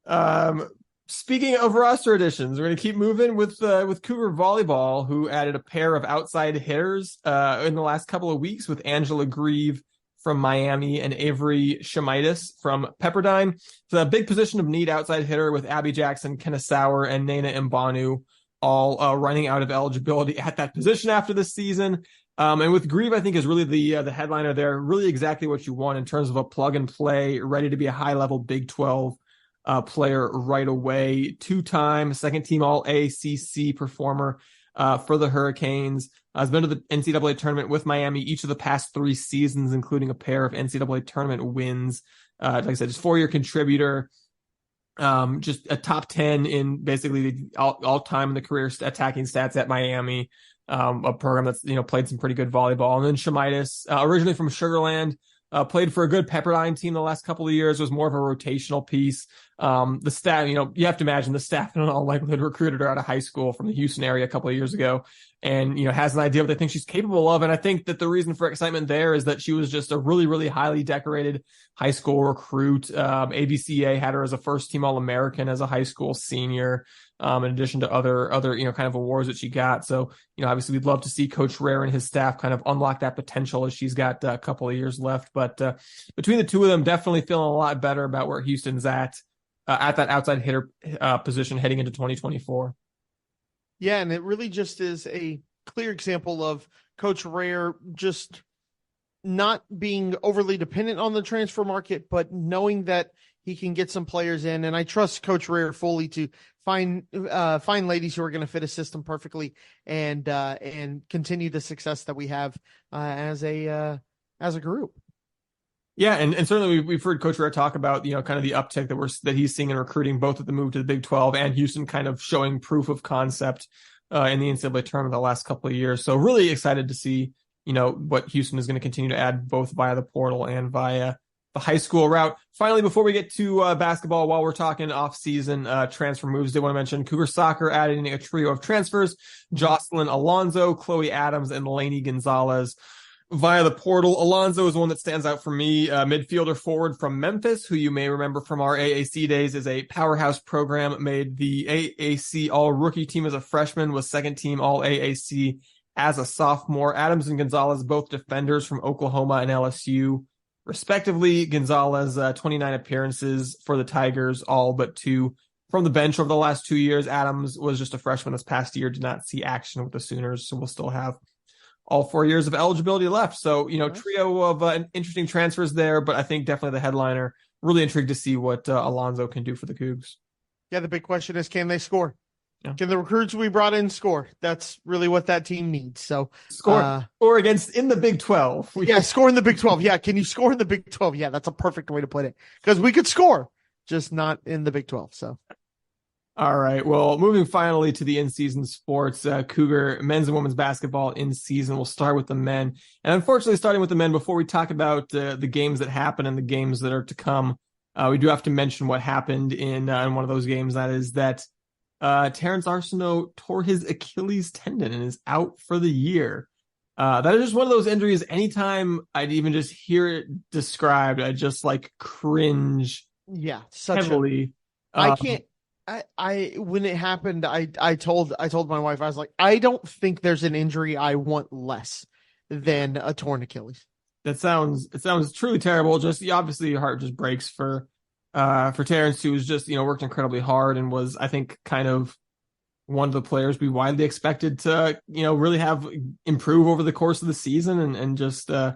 out. Speaking of roster additions, we're going to keep moving with Cougar volleyball, who added a pair of outside hitters in the last couple of weeks with Angela Grieve from Miami and Avery Shemitis from Pepperdine. It's a big position of need outside hitter with Abby Jackson, Kenna Sauer, and Nana Mbanu all running out of eligibility at that position after this season. And with Grieve, I think is really the headliner there, really exactly what you want in terms of a plug and play, ready to be a high-level Big 12 player right away. 2-time second-team All-ACC performer for the Hurricanes. Has been to the NCAA tournament with Miami each of the past 3 seasons, including a pair of NCAA tournament wins. Like I said, just 4-year contributor. Just a top 10 in basically the all time in the career attacking stats at Miami. A program that's, played some pretty good volleyball. And then Shemitis, originally from Sugar Land, played for a good Pepperdine team the last couple of years, was more of a rotational piece. The staff, you have to imagine the staff in all likelihood recruited her out of high school from the Houston area a couple of years ago, and, has an idea of what they think she's capable of. And I think that the reason for excitement there is that she was just a really, really highly decorated high school recruit. ABCA had her as a first team All-American as a high school senior, in addition to other, kind of awards that she got. So, obviously we'd love to see Coach Rare and his staff kind of unlock that potential as she's got a couple of years left. But between the two of them, definitely feeling a lot better about where Houston's at that outside hitter position heading into 2024. Yeah, and it really just is a clear example of Coach Rare just not being overly dependent on the transfer market, but knowing that he can get some players in. And I trust Coach Rare fully to find ladies who are going to fit a system perfectly and continue the success that we have as a group. Yeah, and certainly we've heard Coach Rare talk about, kind of the uptick that he's seeing in recruiting, both with the move to the Big 12 and Houston kind of showing proof of concept in the NCAA tournament the last couple of years. So really excited to see, what Houston is going to continue to add both via the portal and via the high school route. Finally, before we get to basketball, while we're talking off-season transfer moves, did want to mention Cougar Soccer adding a trio of transfers: Jocelyn Alonzo, Chloe Adams, and Lainey Gonzalez via the portal. Alonzo is one that stands out for me, midfielder forward from Memphis, who you may remember from our AAC days as a powerhouse program, made the AAC all-rookie team as a freshman, was second-team all-AAC as a sophomore. Adams and Gonzalez, both defenders from Oklahoma and LSU, respectively. Gonzalez, 29 appearances for the Tigers, all but 2 from the bench over the last 2 years. Adams was just a freshman this past year, did not see action with the Sooners, so we'll still have all 4 years of eligibility left. So, trio of interesting transfers there, but I think definitely the headliner. Really intrigued to see what Alonzo can do for the Cougs. Yeah, the big question is, can they score? Yeah. Can the recruits we brought in score? That's really what that team needs. So score in the Big 12. Score in the Big 12. Yeah, can you score in the Big 12? Yeah, that's a perfect way to put it, because we could score, just not in the Big 12. So. All right. Well, moving finally to the in-season sports, Cougar men's and women's basketball in season. We'll start with the men. And unfortunately, starting with the men, before we talk about the games that happen and the games that are to come, we do have to mention what happened in one of those games. That is that Terrance Arceneaux tore his Achilles tendon and is out for the year. That is just one of those injuries. Anytime I'd even just hear it described, I just cringe. Yeah, heavily. I can't. I when it happened, I told my wife, I was like, I don't think there's an injury I want less than a torn Achilles. It sounds truly terrible. Just obviously your heart just breaks for Terrance, who was just, worked incredibly hard and was, I think, kind of one of the players we widely expected to, really have improve over the course of the season and just end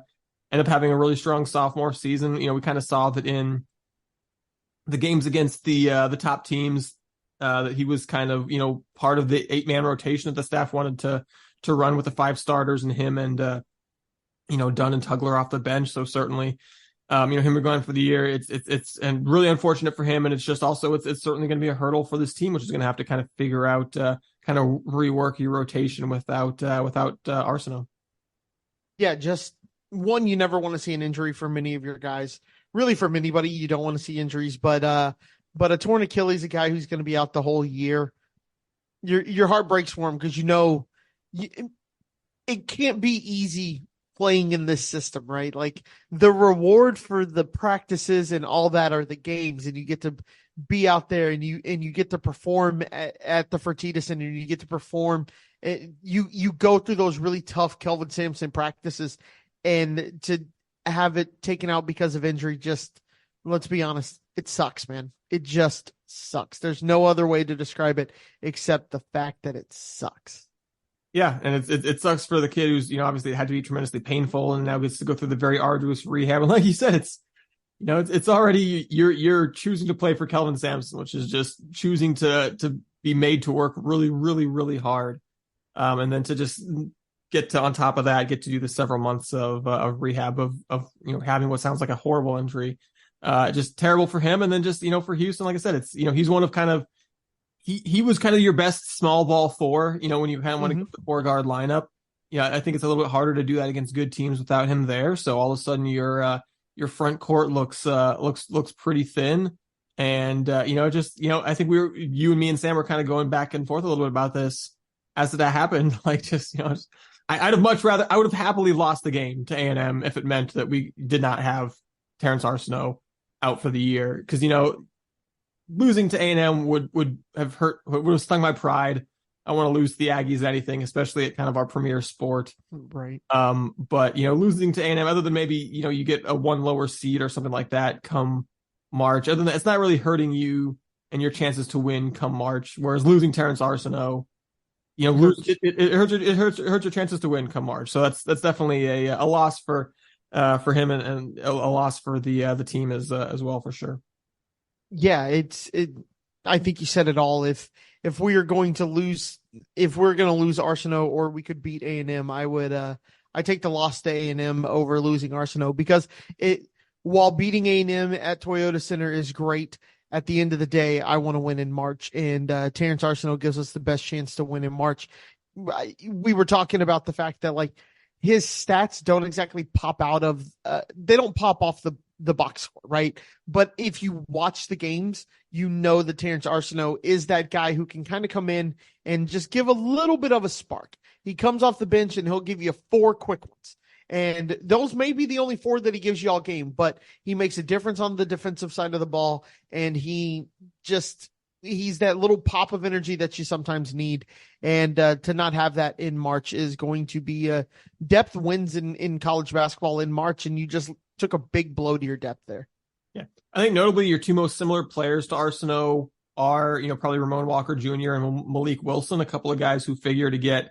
up having a really strong sophomore season. We kind of saw that in the games against the top teams, that he was kind of, part of the 8-man rotation that the staff wanted to run with the 5 starters and him and, Dunn and Tugler off the bench. So certainly, him going for the year, it's and really unfortunate for him. And it's just also, it's certainly going to be a hurdle for this team, which is going to have to kind of figure out, kind of rework your rotation without Arceneaux. Yeah. Just one, you never want to see an injury for many of your guys. really from anybody. You don't want to see injuries, but a torn Achilles, a guy who's going to be out the whole year, your heart breaks for him because it can't be easy playing in this system, right? Like the reward for the practices and all that are the games, and you get to be out there and you get to perform at the Fertitta Center, and you get to perform. You go through those really tough Kelvin Sampson practices, and to have it taken out because of injury, just let's be honest, it sucks, man. It just sucks. There's no other way to describe it except the fact that it sucks. Yeah, and it sucks for the kid who's, obviously it had to be tremendously painful and now gets to go through the very arduous rehab. And like you said, it's already you're choosing to play for Kelvin Sampson, which is just choosing to be made to work really, really, really hard. And then to just get to, on top of that, get to do the several months of rehab of having what sounds like a horrible injury. Just terrible for him. And then just, for Houston, like I said, it's, he's one of kind of, he was kind of your best small ball four, when you kind of want to go the 4-guard lineup. Yeah, I think it's a little bit harder to do that against good teams without him there. So all of a sudden your front court looks pretty thin. And, I think you and me and Sam were kind of going back and forth a little bit about this as that happened. Like I would have happily lost the game to A&M if it meant that we did not have Terrance Arceneaux out for the year. Because, losing to A&M would have stung my pride. I want to lose the Aggies anything, especially at kind of our premier sport. Right. But, losing to A&M, other than maybe, you get a one lower seed or something like that come March. Other than that, it's not really hurting you and your chances to win come March. Whereas losing Terrance Arceneaux, it hurts your chances to win come March. So that's definitely a loss for him and a loss for the team as well, for sure. Yeah, I think you said it all. If we're going to lose Arceneaux, or we could beat A&M, I take the loss to A&M over losing Arceneaux, because while beating A&M at Toyota Center is great, at the end of the day, I want to win in March, and Terrance Arceneaux gives us the best chance to win in March. We were talking about the fact that like his stats don't exactly pop out of they don't pop off the box score, right? But if you watch the games, that Terrance Arceneaux is that guy who can kind of come in and just give a little bit of a spark. He comes off the bench and he'll give you 4 quick ones. And those may be the only 4 that he gives you all game, but he makes a difference on the defensive side of the ball. And he's that little pop of energy that you sometimes need. And to not have that in March is going to be depth wins in college basketball in March. And you just took a big blow to your depth there. Yeah. I think notably your 2 most similar players to Arceneaux are, probably Ramon Walker Jr. and Malik Wilson, a couple of guys who figure to get,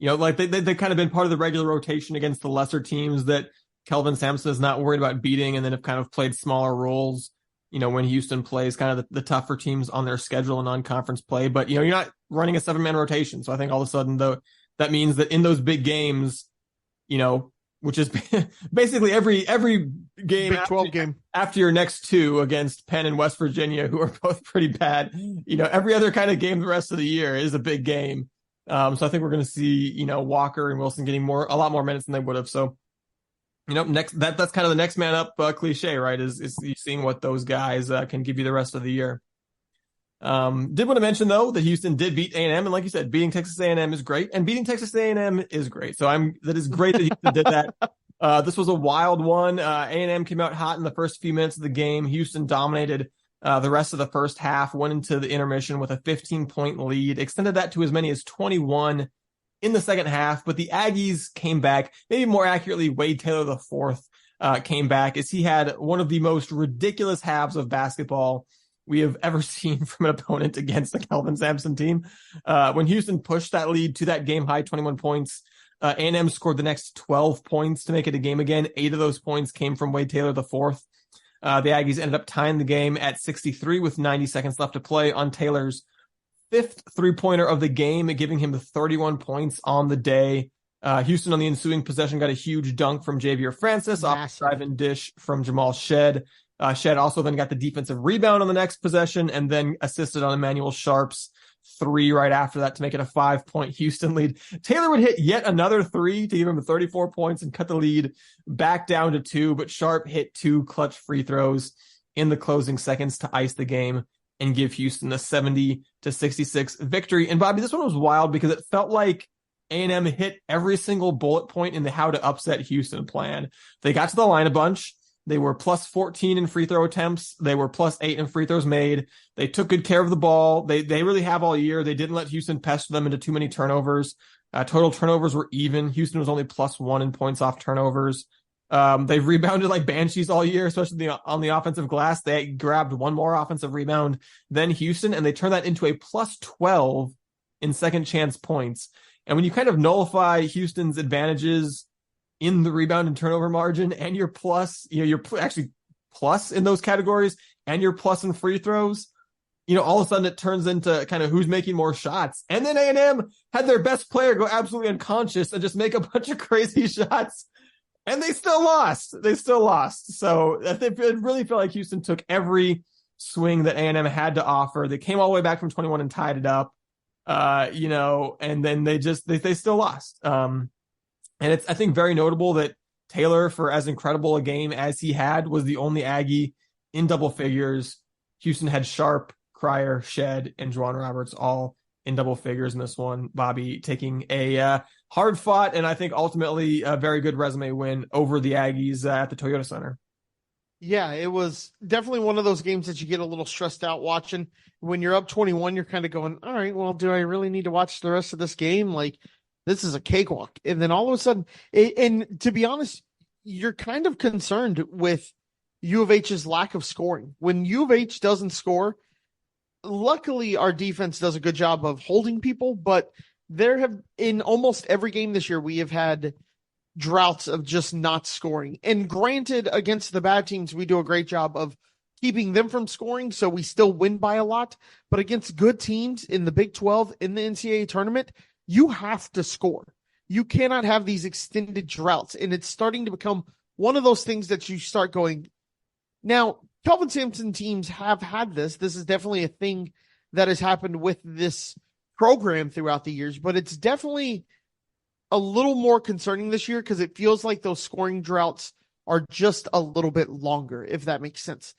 like they've kind of been part of the regular rotation against the lesser teams that Kelvin Sampson is not worried about beating, and then have kind of played smaller roles, when Houston plays kind of the tougher teams on their schedule and non-conference play. But, you're not running a 7-man rotation. So I think all of a sudden, though, that means that in those big games, which is basically every game, Big 12 game after your next 2 against Penn and West Virginia, who are both pretty bad, every other kind of game the rest of the year is a big game. So I think we're going to see, Walker and Wilson getting a lot more minutes than they would have. So, next that's kind of the next man up cliche, right? Is seeing what those guys can give you the rest of the year. Did want to mention though that Houston did beat A&M, and like you said, beating Texas A&M is great, and beating Texas A&M is great. So that is great that Houston did that. This was a wild one. A&M came out hot in the first few minutes of the game. Houston dominated the rest of the first half, went into the intermission with a 15-point lead, extended that to as many as 21 in the second half. But the Aggies came back, maybe more accurately, Wade Taylor IV came back, as he had one of the most ridiculous halves of basketball we have ever seen from an opponent against the Kelvin Sampson team. When Houston pushed that lead to that game high 21 points, A&M scored the next 12 points to make it a game again. 8 of those points came from Wade Taylor IV. The Aggies ended up tying the game at 63 with 90 seconds left to play on Taylor's 5th 3-pointer of the game, giving him the 31 points on the day. Houston on the ensuing possession got a huge dunk from Javier Francis off the drive and dish from Jamal Shed. Shed also then got the defensive rebound on the next possession and then assisted on Emmanuel Sharp's three right after that to make it a 5-point Houston lead. Taylor would hit yet another three to give him 34 points and cut the lead back down to 2, but Sharp hit 2 clutch free throws in the closing seconds to ice the game and give Houston a 70-66 victory. And Bobby, this one was wild because it felt like A&M hit every single bullet point in the how to upset Houston plan. They got to the line a bunch. They were plus 14 in free throw attempts. They were plus 8 in free throws made. They took good care of the ball. They really have all year. They didn't let Houston pester them into too many turnovers. Total turnovers were even. Houston was only plus 1 in points off turnovers. They've rebounded like banshees all year, especially on the offensive glass. They grabbed one more offensive rebound than Houston, and they turned that into a plus 12 in second chance points. And when you kind of nullify Houston's advantages in the rebound and turnover margin, and you're plus, you're actually plus in those categories, and you're plus in free throws, all of a sudden it turns into kind of who's making more shots. And then A&M had their best player go absolutely unconscious and just make a bunch of crazy shots, and they still lost. So it really felt like Houston took every swing that A&M had to offer. They came all the way back from 21 and tied it up, and then they still lost. And it's, I think, very notable that Taylor, for as incredible a game as he had, was the only Aggie in double figures. Houston had Sharp, Cryer, Shed, and Juwan Roberts all in double figures in this one. Bobby taking a hard-fought and I think ultimately a very good resume win over the Aggies at the Toyota Center. Yeah, it was definitely one of those games that you get a little stressed out watching. When you're up 21, you're kind of going, all right, well, do I really need to watch the rest of this game? Like, this is a cakewalk. And then all of a sudden, and to be honest, you're kind of concerned with U of H's lack of scoring. When U of H doesn't score, luckily our defense does a good job of holding people, but there have, in almost every game this year, we have had droughts of just not scoring. And granted, against the bad teams, we do a great job of keeping them from scoring, so we still win by a lot. But against good teams in the Big 12, in the NCAA tournament, you have to score. You cannot have these extended droughts. And it's starting to become one of those things that you start going, now, Kelvin Sampson teams have had this. This is definitely a thing that has happened with this program throughout the years, but it's definitely a little more concerning this year because it feels like those scoring droughts are just a little bit longer, if that makes sense.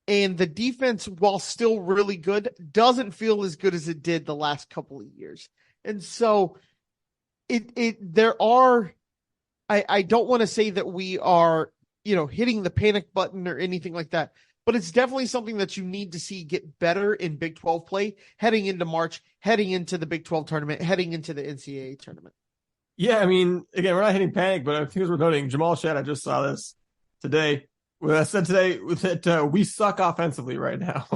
And the defense, while still really good, doesn't feel as good as it did the last couple of years. And so I don't want to say that we are, hitting the panic button or anything like that, but it's definitely something that you need to see get better in Big 12 play heading into March, heading into the Big 12 tournament, heading into the NCAA tournament. Yeah, I mean, again, we're not hitting panic, but I think as we're noting, Jamal Shedd, I just saw this today. Well, I said today that we suck offensively right now.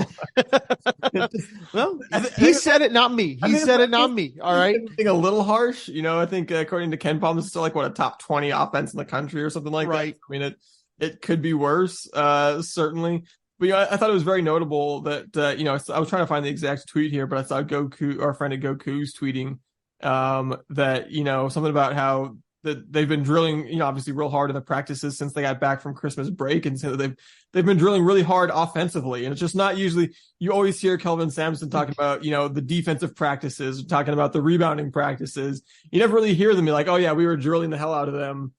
Well, he said it, not me. He said it, not me. All right. A little harsh. I think according to Ken Palm, it's still like a top 20 offense in the country or something like that. I mean, it could be worse, certainly. But I thought it was very notable that, I was trying to find the exact tweet here, but I saw Goku, our friend at Goku's tweeting that, something about how that they've been drilling, obviously real hard in the practices since they got back from Christmas break. And so they've been drilling really hard offensively. And it's just not usually, you always hear Kelvin Sampson talking about, the defensive practices, talking about the rebounding practices. You never really hear them be like, oh yeah, we were drilling the hell out of them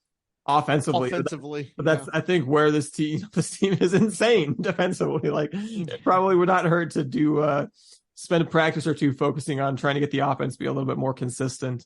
offensively. But that's, I think, where this team is insane defensively. Like, it probably would not hurt to do, spend a practice or two focusing on trying to get the offense to be a little bit more consistent.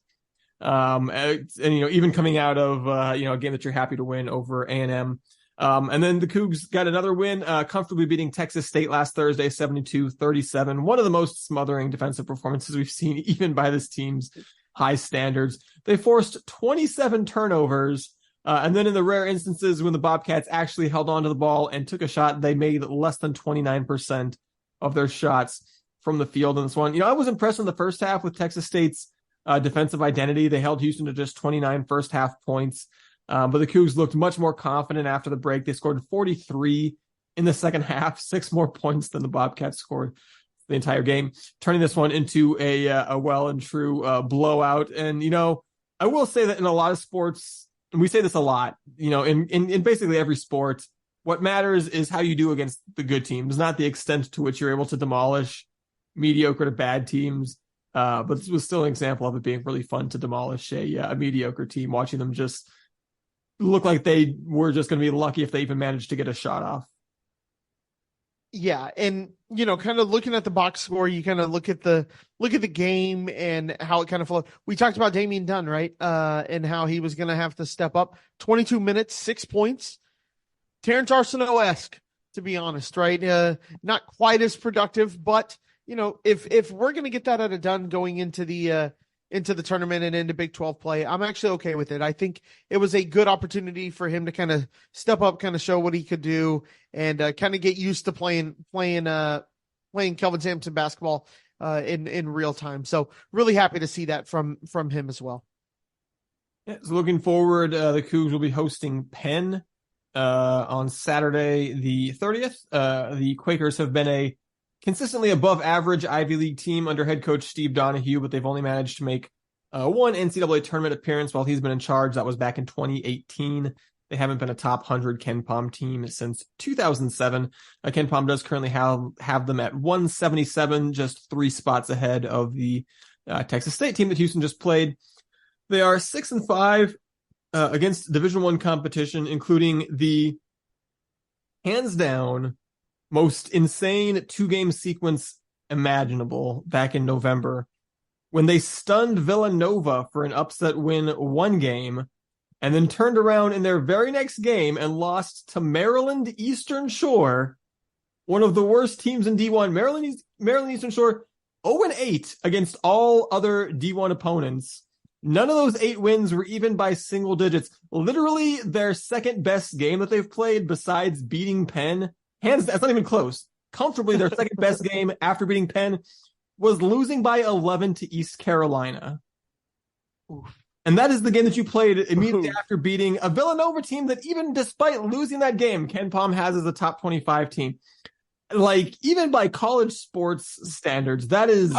And even coming out of, a game that you're happy to win over A&M. And then the Cougs got another win, comfortably beating Texas State last Thursday, 72-37. One of the most smothering defensive performances we've seen, even by this team's high standards. They forced 27 turnovers. And then in the rare instances when the Bobcats actually held onto the ball and took a shot, they made less than 29% of their shots from the field in this one. I was impressed in the first half with Texas State's defensive identity. They held Houston to just 29 first half points. But the Cougs looked much more confident after the break. They scored 43 in the second half, 6 more points than the Bobcats scored the entire game, turning this one into a well and true blowout. And, I will say that in a lot of sports, and we say this a lot, in basically every sport, what matters is how you do against the good teams, not the extent to which you're able to demolish mediocre to bad teams. But this was still an example of it being really fun to demolish a mediocre team, watching them just look like they were just going to be lucky if they even managed to get a shot off. Yeah, and kind of looking at the box score, you kind of look at the game and how it kind of flowed. We talked about Damian Dunn, right? And how he was going to have to step up. 22 minutes, 6 points. Terrance Arceneaux-esque, to be honest, right? Not quite as productive, but if we're going to get that out of Dunn going into the tournament and into Big 12 play, I'm actually okay with it. I think it was a good opportunity for him to kind of step up, kind of show what he could do, and kind of get used to playing Kelvin Sampson basketball in real time. So really happy to see that from him as well. Yeah, so looking forward, the Cougs will be hosting Penn on Saturday the 30th. The Quakers have been a consistently above average Ivy League team under head coach Steve Donahue, but they've only managed to make one NCAA tournament appearance while he's been in charge. That was back in 2018. They haven't been a top 100 Ken Pom team since 2007. Ken Pom does currently have them at 177, just 3 spots ahead of the Texas State team that Houston just played. They are 6-5 against Division I competition, including the hands down most insane 2-game sequence imaginable back in November when they stunned Villanova for an upset win 1 game and then turned around in their very next game and lost to Maryland Eastern Shore, one of the worst teams in D1. Maryland Eastern Shore 0-8 against all other D1 opponents. None of those 8 wins were even by single digits. Literally their second best game that they've played besides beating Penn, that's not even close. Comfortably, their second best game after beating Penn was losing by 11 to East Carolina. Oof. And that is the game that you played immediately after beating a Villanova team that even despite losing that game, Ken Pom has as a top 25 team. Like, even by college sports standards, that is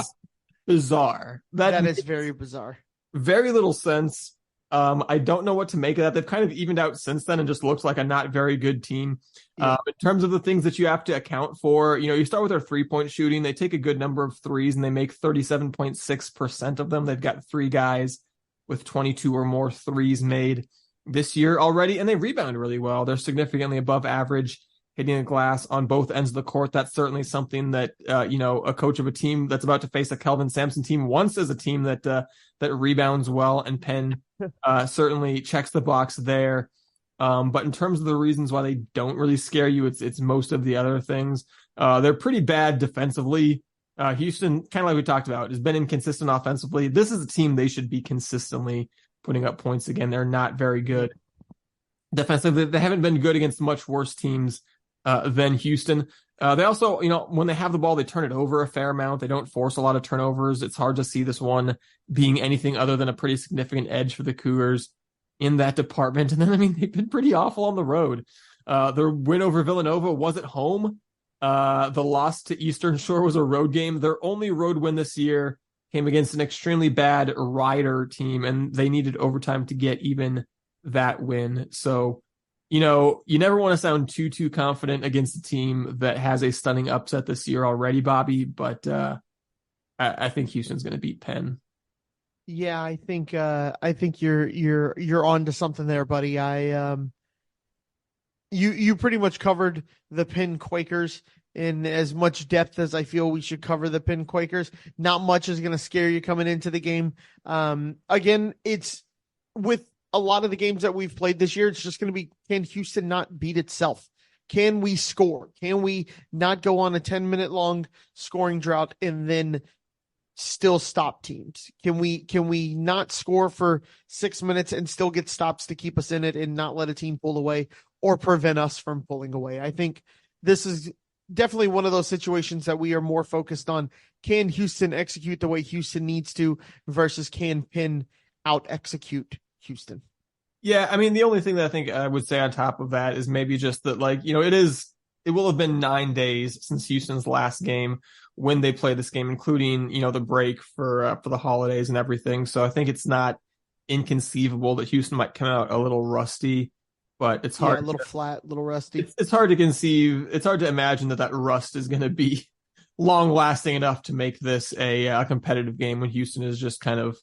bizarre. That is very bizarre. Very little sense. I don't know what to make of that. They've kind of evened out since then and just looks like a not very good team. Yeah. In terms of the things that you have to account for, you start with their 3-point shooting. They take a good number of threes and they make 37.6% of them. They've got 3 guys with 22 or more threes made this year already, and they rebound really well. They're significantly above average hitting the glass on both ends of the court. That's certainly something that, a coach of a team that's about to face a Kelvin Sampson team wants as a team that rebounds well, and Penn certainly checks the box there. But in terms of the reasons why they don't really scare you, it's most of the other things. They're pretty bad defensively. Houston, kind of like we talked about, has been inconsistent offensively. This is a team they should be consistently putting up points again. They're not very good defensively. They haven't been good against much worse teams than Houston. They also, when they have the ball, they turn it over a fair amount. They don't force a lot of turnovers. It's hard to see this one being anything other than a pretty significant edge for the Cougars in that department. And then, they've been pretty awful on the road. Their win over Villanova was at home. The loss to Eastern Shore was a road game. Their only road win this year came against an extremely bad Rider team, and they needed overtime to get even that win. So, you never want to sound too confident against a team that has a stunning upset this year already, Bobby, but I think Houston's going to beat Penn. Yeah, I think you're on to something there, buddy. You pretty much covered the Penn Quakers in as much depth as I feel we should cover the Penn Quakers. Not much is going to scare you coming into the game. Again, it's with a lot of the games that we've played this year, it's just going to be, can Houston not beat itself? Can we score? Can we not go on a 10-minute long scoring drought and then still stop teams? Can we not score for 6 minutes and still get stops to keep us in it and not let a team pull away or prevent us from pulling away? I think this is definitely one of those situations that we are more focused on. Can Houston execute the way Houston needs to versus can Penn out execute Houston? Yeah, the only thing that I think I would say on top of that is maybe just that, it will have been 9 days since Houston's last game when they played this game, including, the break for the holidays and everything. So I think it's not inconceivable that Houston might come out a little rusty, but it's hard. Yeah, a little flat, a little rusty. It's hard to conceive. It's hard to imagine that rust is going to be long lasting enough to make this a competitive game when Houston is just kind of,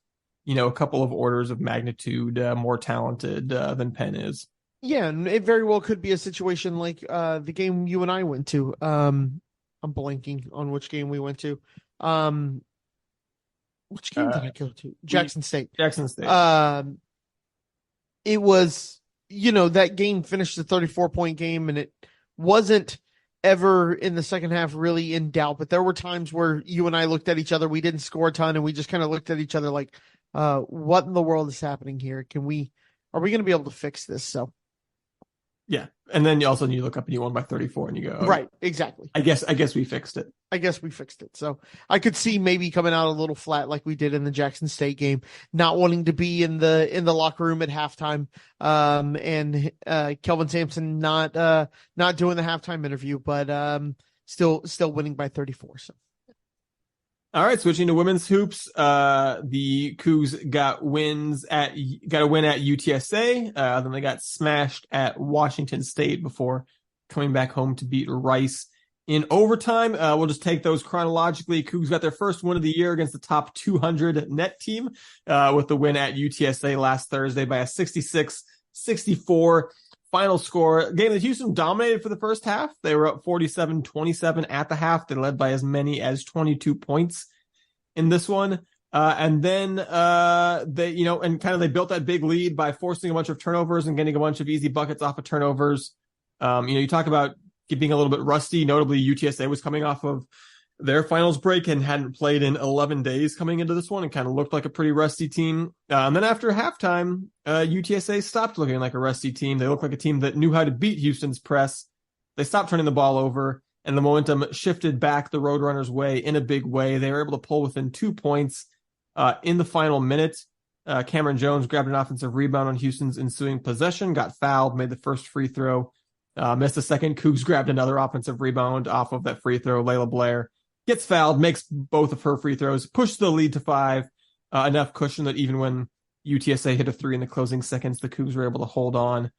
a couple of orders of magnitude more talented than Penn is. Yeah, and it very well could be a situation like the game you and I went to. I'm blanking on which game we went to. Which game did I go to? Jackson State. Jackson State. It was, that game finished a 34-point game, and it wasn't ever in the second half really in doubt. But there were times where you and I looked at each other. We didn't score a ton, and we just kind of looked at each other like, what in the world is happening here? Are we going to be able to fix this? So. Yeah. And then you look up and you won by 34 and you go, oh, right, exactly. I guess we fixed it. So I could see maybe coming out a little flat like we did in the Jackson State game, not wanting to be in the locker room at halftime. And Kelvin Sampson not doing the halftime interview, but still winning by 34. So. All right, switching to women's hoops. The Cougs got a win at UTSA. Then they got smashed at Washington State before coming back home to beat Rice in overtime. We'll just take those chronologically. Cougs got their first win of the year against the top 200 net team with the win at UTSA last Thursday by a 66-64 final score. Game that Houston dominated for the first half. They were up 47-27 at the half. They led by as many as 22 points in this one. And then they built that big lead by forcing a bunch of turnovers and getting a bunch of easy buckets off of turnovers. You talk about being a little bit rusty. Notably, UTSA was coming off of their finals break and hadn't played in 11 days coming into this one and kind of looked like a pretty rusty team. And then after halftime, UTSA stopped looking like a rusty team. They looked like a team that knew how to beat Houston's press. They stopped turning the ball over, and the momentum shifted back the Roadrunners' way in a big way. They were able to pull within 2 points in the final minute. Cameron Jones grabbed an offensive rebound on Houston's ensuing possession, got fouled, made the first free throw, missed a second. Cougs grabbed another offensive rebound off of that free throw. Layla Blair gets fouled, makes both of her free throws, pushed the lead to 5, enough cushion that even when UTSA hit a 3 in the closing seconds, the Cougs were able to hold on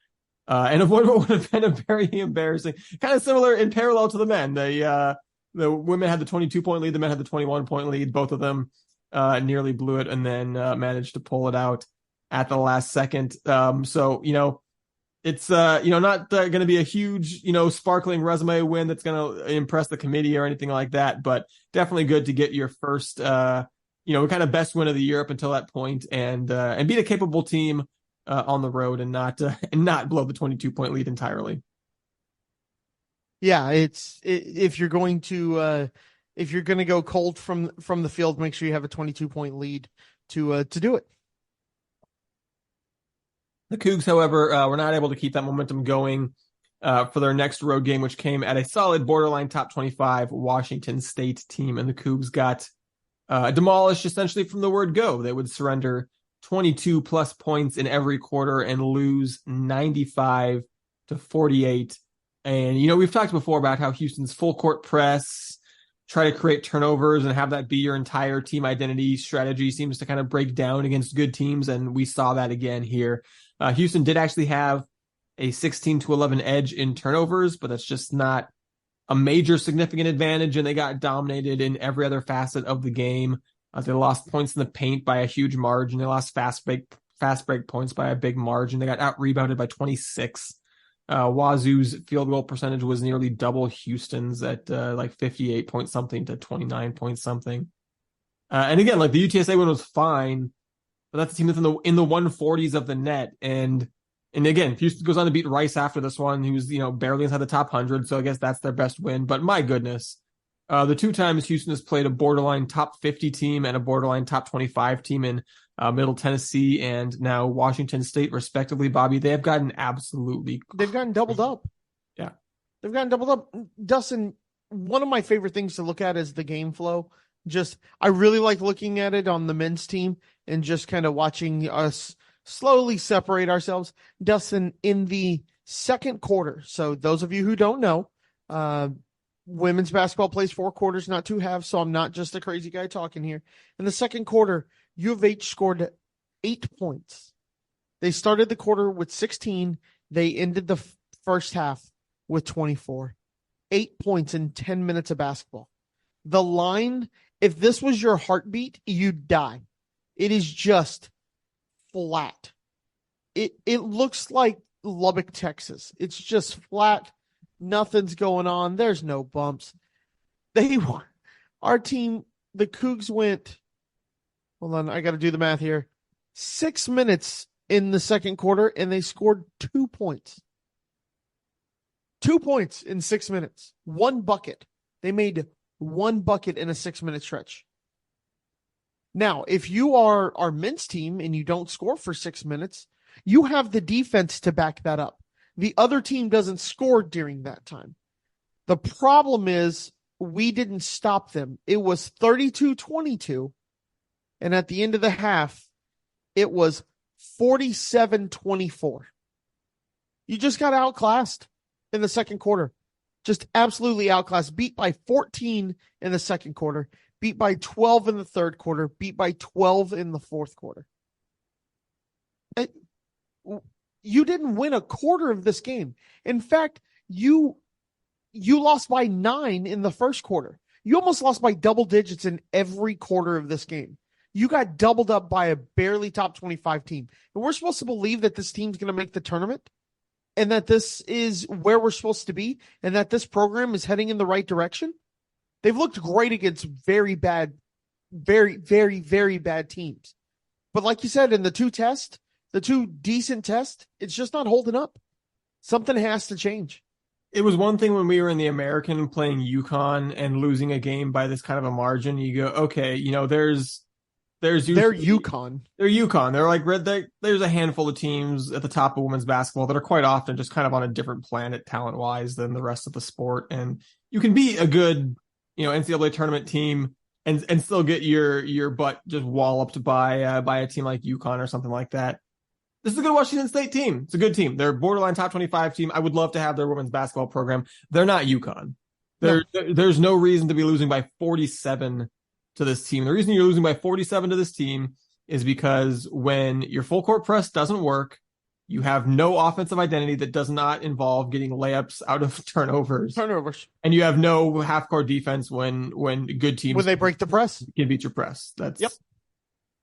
and avoid what would have been a very embarrassing, kind of similar in parallel to the men. The women had the 22-point lead, the men had the 21-point lead. Both of them nearly blew it and then managed to pull it out at the last second. It's not going to be a huge, sparkling resume win that's going to impress the committee or anything like that, but definitely good to get your first, kind of best win of the year up until that point and beat a capable team on the road and not blow the 22-point lead entirely. Yeah, if you're going to go cold from the field, make sure you have a 22-point lead to do it. The Cougs, however, were not able to keep that momentum going for their next road game, which came at a solid borderline top 25 Washington State team. And the Cougs got demolished essentially from the word go. They would surrender 22 plus points in every quarter and lose 95-48. And, we've talked before about how Houston's full court press, try to create turnovers and have that be your entire team identity strategy seems to kind of break down against good teams. And we saw that again here. Houston did actually have a 16-11 edge in turnovers, but that's just not a major significant advantage. And they got dominated in every other facet of the game. They lost points in the paint by a huge margin. They lost fast break points by a big margin. They got out rebounded by 26. Wazzu's field goal percentage was nearly double Houston's at like 58 point something to 29 point something. And again, like the UTSA one was fine, but that's a team that's in the 140s of the net. And again, Houston goes on to beat Rice after this one, who's, barely inside the top 100. So I guess that's their best win. But my goodness, the 2 times Houston has played a borderline top 50 team and a borderline top 25 team in Middle Tennessee and now Washington State, respectively, Bobby, they've gotten doubled up. Yeah. They've gotten doubled up. Dustin, one of my favorite things to look at is the game flow. I really like looking at it on the men's team and just kind of watching us slowly separate ourselves. Dustin, in the second quarter, so those of you who don't know, women's basketball plays 4 quarters, not 2 halves, so I'm not just a crazy guy talking here. In the second quarter, U of H scored 8 points. They started the quarter with 16. They ended the first half with 24. 8 points in 10 minutes of basketball. The line, if this was your heartbeat, you'd die. It is just flat. It looks like Lubbock, Texas. It's just flat. Nothing's going on. There's no bumps. Our team, the Cougs went, hold on, I got to do the math here. 6 minutes in the second quarter, and they scored 2 points. 2 points in 6 minutes. One bucket. They made one bucket in a 6-minute stretch. Now, if you are our men's team and you don't score for 6 minutes, you have the defense to back that up. The other team doesn't score during that time. The problem is we didn't stop them. It was 32-22, and at the end of the half, it was 47-24. You just got outclassed in the second quarter. Just absolutely outclassed. Beat by 14 in the second quarter. Beat by 12 in the third quarter. Beat by 12 in the fourth quarter. You didn't win a quarter of this game. In fact, you lost by 9 in the first quarter. You almost lost by double digits in every quarter of this game. You got doubled up by a barely top 25 team. And we're supposed to believe that this team's going to make the tournament and that this is where we're supposed to be and that this program is heading in the right direction. They've looked great against very bad, very, very, very bad teams. But like you said, in the two decent tests, it's just not holding up. Something has to change. It was one thing when we were in the American playing UConn and losing a game by this kind of a margin. You go, okay, there's they're UConn. They're UConn. They're like there's a handful of teams at the top of women's basketball that are quite often just kind of on a different planet talent-wise than the rest of the sport. And you can be a good, NCAA tournament team and still get your butt just walloped by a team like UConn or something like that. This is a good Washington State team. It's a good team. They're a borderline top 25 team. I would love to have their women's basketball program. They're not UConn. There's no reason to be losing by 47 to this team. The reason you're losing by 47 to this team is because when your full court press doesn't work, you have no offensive identity that does not involve getting layups out of turnovers. And you have no half court defense when good teams when they break the press can beat your press. Yep.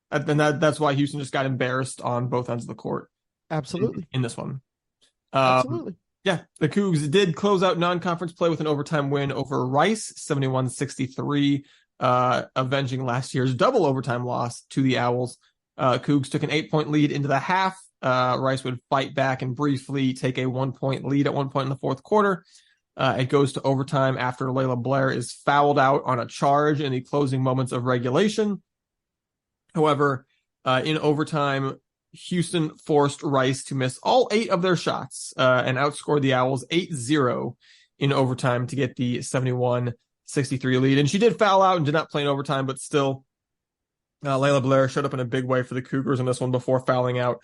And that's why Houston just got embarrassed on both ends of the court. Absolutely. In this one. Absolutely. Yeah, the Cougs did close out non-conference play with an overtime win over Rice, 71-63, avenging last year's double overtime loss to the Owls. Cougs took an 8-point lead into the half. Rice would fight back and briefly take a 1-point lead at one point in the fourth quarter. It goes to overtime after Layla Blair is fouled out on a charge in the closing moments of regulation. However, in overtime, Houston forced Rice to miss all 8 of their shots and outscored the Owls 8-0 in overtime to get the 71-63 lead. And she did foul out and did not play in overtime, but still, Layla Blair showed up in a big way for the Cougars in this one before fouling out.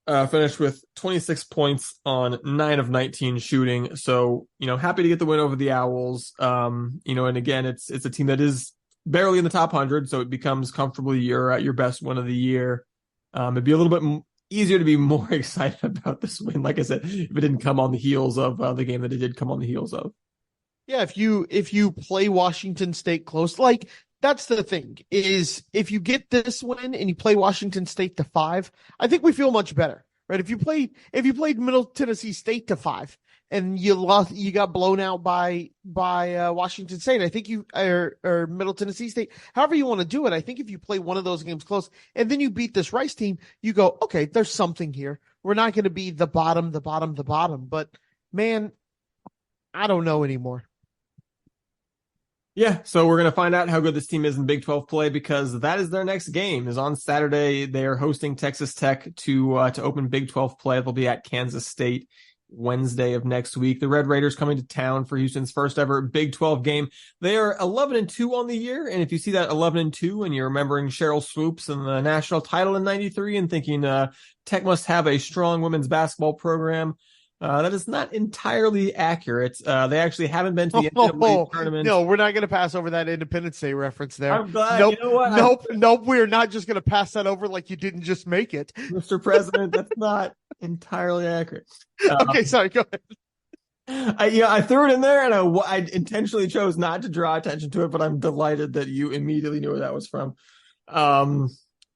Finished with 26 points on 9 of 19 shooting. So, happy to get the win over the Owls. And again, it's a team that is barely in the top 100, so it becomes comfortably your best win of the year. It'd be a little bit easier to be more excited about this win, like I said, if it didn't come on the heels of the game that it did come on the heels of. Yeah, if you play Washington State close, that's the thing, is if you get this win and you play Washington State to 5, I think we feel much better, right? If you played Middle Tennessee State to 5 and you got blown out by Washington State, I think or Middle Tennessee State, however you want to do it, I think if you play one of those games close and then you beat this Rice team, you go, okay, there's something here. We're not going to be the bottom, but man, I don't know anymore. Yeah, so we're going to find out how good this team is in Big 12 play because that is their next game. Is on Saturday. They are hosting Texas Tech to open Big 12 play. They'll be at Kansas State Wednesday of next week. The Red Raiders coming to town for Houston's first ever Big 12 game. They are 11-2 on the year, and if you see that 11-2 and you're remembering Cheryl Swoops and the national title in '93 and thinking Tech must have a strong women's basketball program, that is not entirely accurate. They actually haven't been to the NCAA tournament. No, we're not going to pass over that Independence Day reference there. I'm glad. Nope, you know what? Nope. We're not just going to pass that over like you didn't just make it. Mr. President, that's not entirely accurate. Okay, sorry. Go ahead. I threw it in there, and I intentionally chose not to draw attention to it, but I'm delighted that you immediately knew where that was from. No,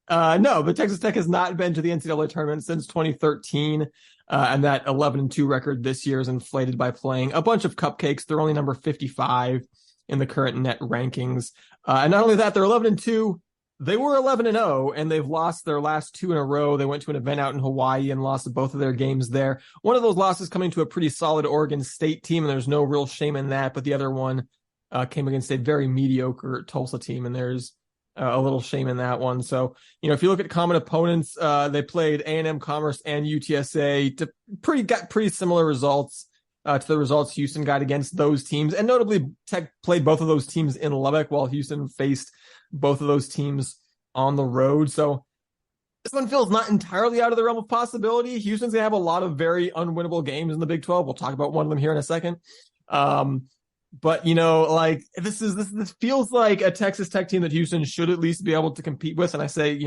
but Texas Tech has not been to the NCAA tournament since 2013, and that 11-2 record this year is inflated by playing a bunch of cupcakes. They're only number 55 in the current net rankings, and not only that, they're 11-2. They were 11-0, and they've lost their last two in a row. They went to an event out in Hawaii and lost both of their games there. One of those losses coming to a pretty solid Oregon State team, and there's no real shame in that. But the other one came against a very mediocre Tulsa team, and there's a little shame in that one. So, if you look at common opponents, they played A&M Commerce and UTSA to got pretty similar results to the results Houston got against those teams. And notably, Tech played both of those teams in Lubbock while Houston faced both of those teams on the road. So this one feels not entirely out of the realm of possibility. Houston's gonna have a lot of very unwinnable games in the Big 12. We'll talk about one of them here in a second. But this feels like a Texas Tech team that Houston should at least be able to compete with. And I say,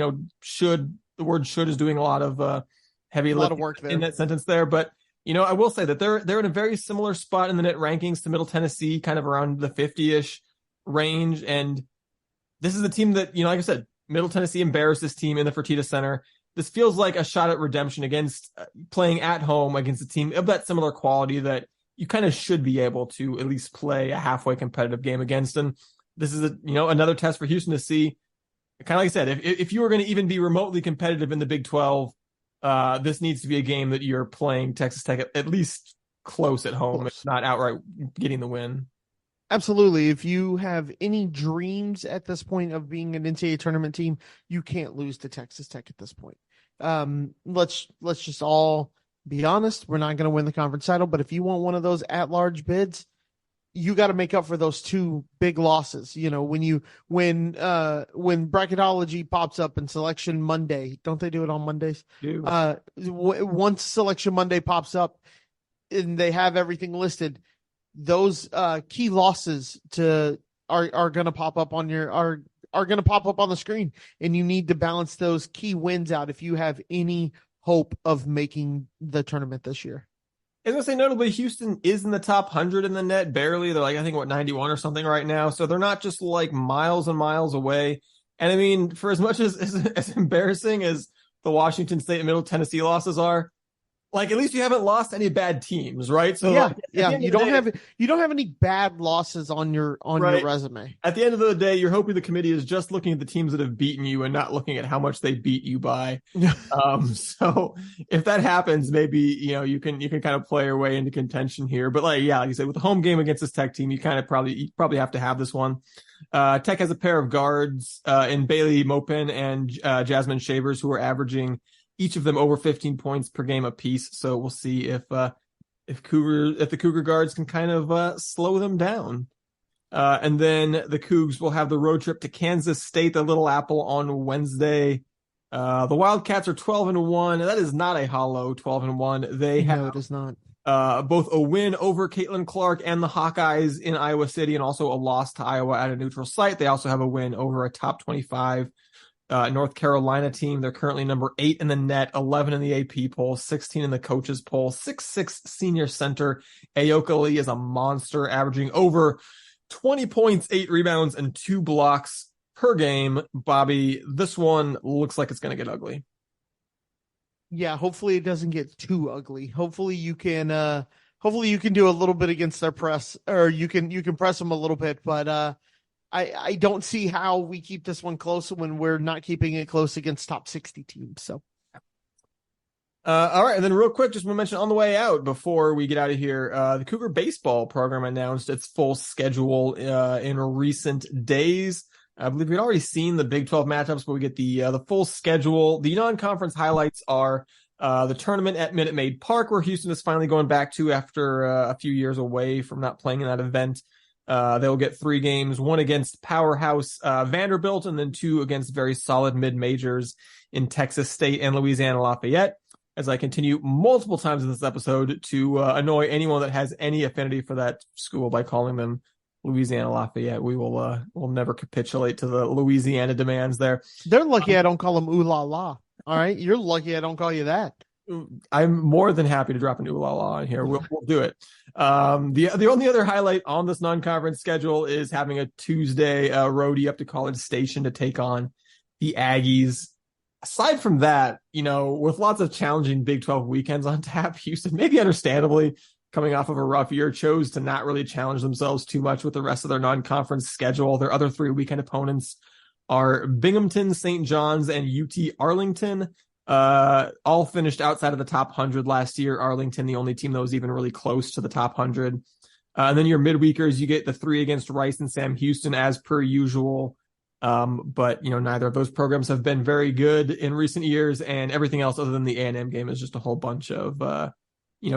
should, the word should is doing a lot of heavy lifting, a lot of work there in that sentence there. But I will say that they're in a very similar spot in the net rankings to Middle Tennessee, kind of around the 50-ish range. And this is a team that, like I said, Middle Tennessee embarrassed this team in the Fertitta Center. This feels like a shot at redemption against playing at home against a team of that similar quality that you kind of should be able to at least play a halfway competitive game against. And this is another test for Houston to see, kind of like I said, if you were going to even be remotely competitive in the Big 12, this needs to be a game that you're playing Texas Tech at least close at home, if not outright getting the win. Absolutely. If you have any dreams at this point of being an NCAA tournament team, you can't lose to Texas Tech at this point. Let's just all be honest. We're not going to win the conference title, but if you want one of those at-large bids, you got to make up for those two big losses. When bracketology pops up in Selection Monday, don't they do it on Mondays? Once Selection Monday pops up and they have everything listed, those key losses are going to pop up on are going to pop up on the screen, and you need to balance those key wins out if you have any hope of making the tournament this year. I was going to say, notably, Houston is in the top 100 in the net, barely. They're I think, 91 or something right now. So they're not just miles and miles away. And I mean, for as much as embarrassing as the Washington State and Middle Tennessee losses are, at least you haven't lost any bad teams, right? So you don't have any bad losses on your resume. At the end of the day, you're hoping the committee is just looking at the teams that have beaten you and not looking at how much they beat you by. So if that happens, maybe you can kind of play your way into contention here. But like you said, with the home game against this Tech team, you probably have to have this one. Tech has a pair of guards in Bailey Mopin and Jasmine Shavers, who are averaging each of them over 15 points per game apiece. So we'll see if the Cougar guards can kind of slow them down. And then the Cougs will have the road trip to Kansas State, the Little Apple, on Wednesday. The Wildcats are 12-1. That is not a hollow 12-1. No, it is not. Both a win over Caitlin Clark and the Hawkeyes in Iowa City, and also a loss to Iowa at a neutral site. They also have a win over a top 25 North Carolina team. They're currently number 8 in the net, 11 in the AP poll, 16 in the coaches poll. 6'6" senior center Ayoka Lee is a monster, averaging over 20 points, 8 rebounds, and 2 blocks per game. Bobby, this one looks like it's going to get ugly. Yeah, hopefully it doesn't get too ugly. Hopefully you can do a little bit against their press, or you can press them a little bit, but I don't see how we keep this one close when we're not keeping it close against top 60 teams. So, all right. And then real quick, just want to mention on the way out before we get out of here, the Cougar baseball program announced its full schedule in recent days. I believe we'd already seen the Big 12 matchups, but we get the full schedule. The non-conference highlights are the tournament at Minute Maid Park, where Houston is finally going back to after a few years away from not playing in that event. They'll get 3 games, 1 against powerhouse Vanderbilt, and then 2 against very solid mid-majors in Texas State and Louisiana Lafayette. As I continue multiple times in this episode to annoy anyone that has any affinity for that school by calling them Louisiana Lafayette, we'll never capitulate to the Louisiana demands there. They're lucky I don't call them ooh la la. All right, you're lucky I don't call you that. I'm more than happy to drop a new la on here. We'll do it. The only other highlight on this non-conference schedule is having a Tuesday roadie up to College Station to take on the Aggies. Aside from that, with lots of challenging Big 12 weekends on tap, Houston, maybe understandably, coming off of a rough year, chose to not really challenge themselves too much with the rest of their non-conference schedule. Their other 3 weekend opponents are Binghamton, St. John's, and UT Arlington. All finished outside of the top 100 last year. Arlington, the only team that was even really close to the top 100. And then your midweekers, you get the 3 against Rice and Sam Houston as per usual. But neither of those programs have been very good in recent years, and everything else other than the A&M game is just a whole bunch of,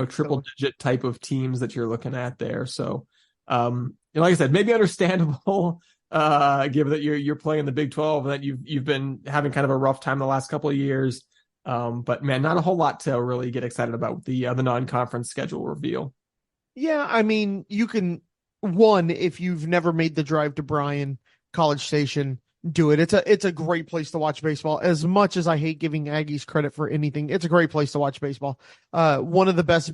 triple digit type of teams that you're looking at there. So, like I said, maybe understandable, given that you're playing in the Big 12 and that you've been having kind of a rough time the last couple of years. But man, not a whole lot to really get excited about with the non-conference schedule reveal. Yeah. I mean, you can, if you've never made the drive to Bryan, College Station, do it. It's a great place to watch baseball. As much as I hate giving Aggies credit for anything, it's a great place to watch baseball. One of the best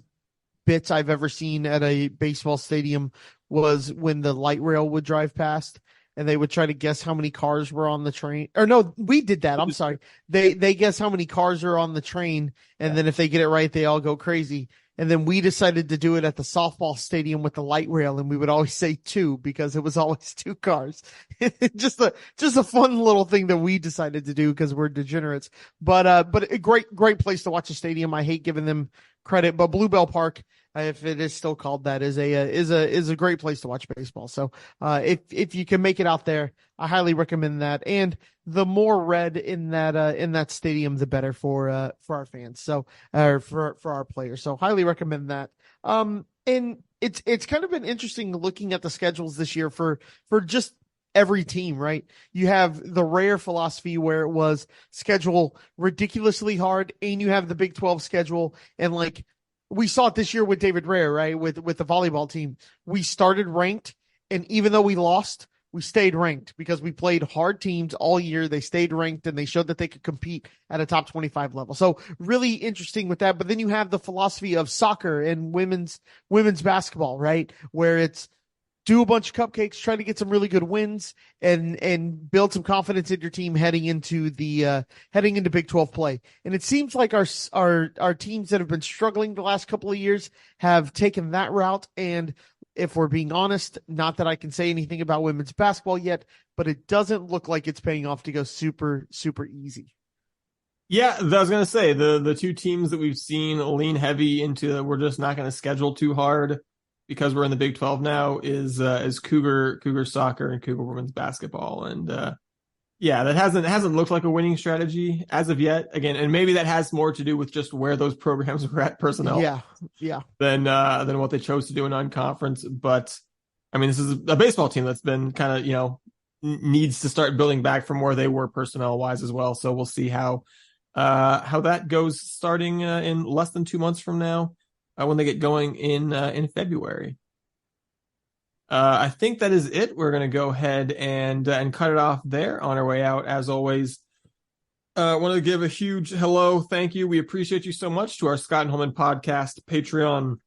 bits I've ever seen at a baseball stadium was when the light rail would drive past and they would try to guess how many cars were on the train. Or no, we did that. I'm sorry. They guess how many cars are on the train, and then if they get it right, they all go crazy. And then we decided to do it at the softball stadium with the light rail, and we would always say 2 because it was always 2 cars. just a fun little thing that we decided to do because we're degenerates. But a great place to watch a stadium. I hate giving them credit, but Bluebell Park, if it is still called that, is a great place to watch baseball. So if you can make it out there, I highly recommend that. And the more red in that stadium, the better for our fans. So for our players. So highly recommend that. And it's kind of been interesting looking at the schedules this year for just every team, right? You have the rare philosophy where it was schedule ridiculously hard, and you have the Big 12 schedule, and like we saw it this year with David Rare, right? With the volleyball team, we started ranked, and even though we lost, we stayed ranked because we played hard teams all year. They stayed ranked and they showed that they could compete at a top 25 level. So really interesting with that. But then you have the philosophy of soccer and women's basketball, right? Where it's do a bunch of cupcakes, try to get some really good wins and build some confidence in your team heading into Big 12 play. And it seems like our teams that have been struggling the last couple of years have taken that route. And if we're being honest, not that I can say anything about women's basketball yet, but it doesn't look like it's paying off to go super, super easy. Yeah, I was going to say the 2 teams that we've seen lean heavy into we're just not going to schedule too hard because we're in the Big 12 now is Cougar soccer and Cougar women's basketball. And that hasn't looked like a winning strategy as of yet. Again, and maybe that has more to do with just where those programs were at personnel. Yeah. Than what they chose to do in non-conference. But I mean, this is a baseball team that's been kind of, needs to start building back from where they were personnel wise as well. So we'll see how that goes starting in less than 2 months from now when they get going in February. I think that is it. We're going to go ahead and cut it off there on our way out. As always, I want to give a huge hello. Thank you. We appreciate you so much to our Scott and Holman podcast Patreon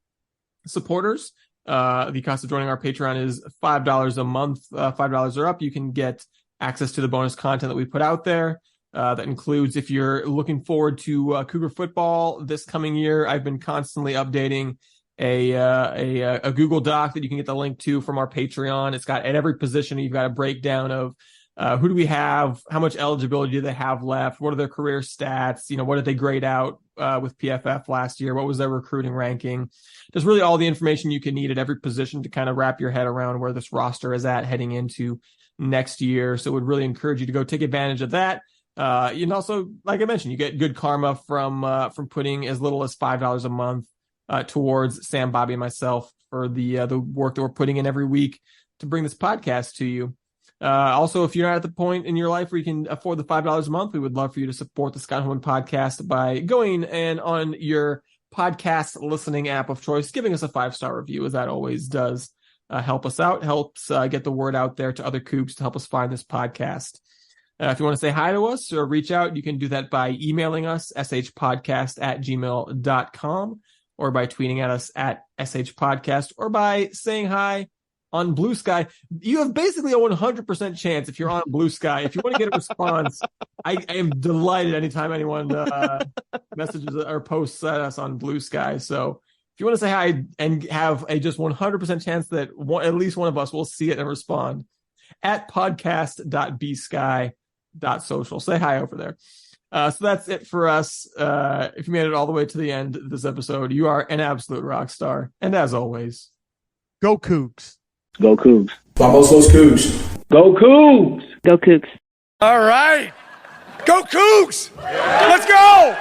supporters. The cost of joining our Patreon is $5 a month. $5 or up. You can get access to the bonus content that we put out there. That includes, if you're looking forward to Cougar football this coming year, I've been constantly updating a Google Doc that you can get the link to from our Patreon. It's got at every position, you've got a breakdown of who do we have, how much eligibility do they have left, what are their career stats, what did they grade out with PFF last year, what was their recruiting ranking. Just really all the information you can need at every position to kind of wrap your head around where this roster is at heading into next year. So would really encourage you to go take advantage of that. And also, like I mentioned, you get good karma from putting as little as $5 a month towards Sam, Bobby, and myself for the work that we're putting in every week to bring this podcast to you. Also, if you're not at the point in your life where you can afford the $5 a month, we would love for you to support the Scott Holman podcast by going and on your podcast listening app of choice, giving us a 5-star review, as that always does help us out, helps get the word out there to other Cougs to help us find this podcast. If you want to say hi to us or reach out, you can do that by emailing us, shpodcast@gmail.com, or by tweeting at us at shpodcast, or by saying hi on Blue Sky. You have basically a 100% chance if you're on Blue Sky. If you want to get a response, I am delighted anytime anyone messages or posts at us on Blue Sky. So if you want to say hi and have a just 100% chance that at least one of us will see it and respond, at podcast.bsky.social. Say hi over there. So that's it for us. If you made it all the way to the end of this episode, you are an absolute rock star. And as always, Go Cougs. Go Cougs. Vamos los Cougs. Go Cougs. Go Cougs. All right. Go Cougs. Let's go.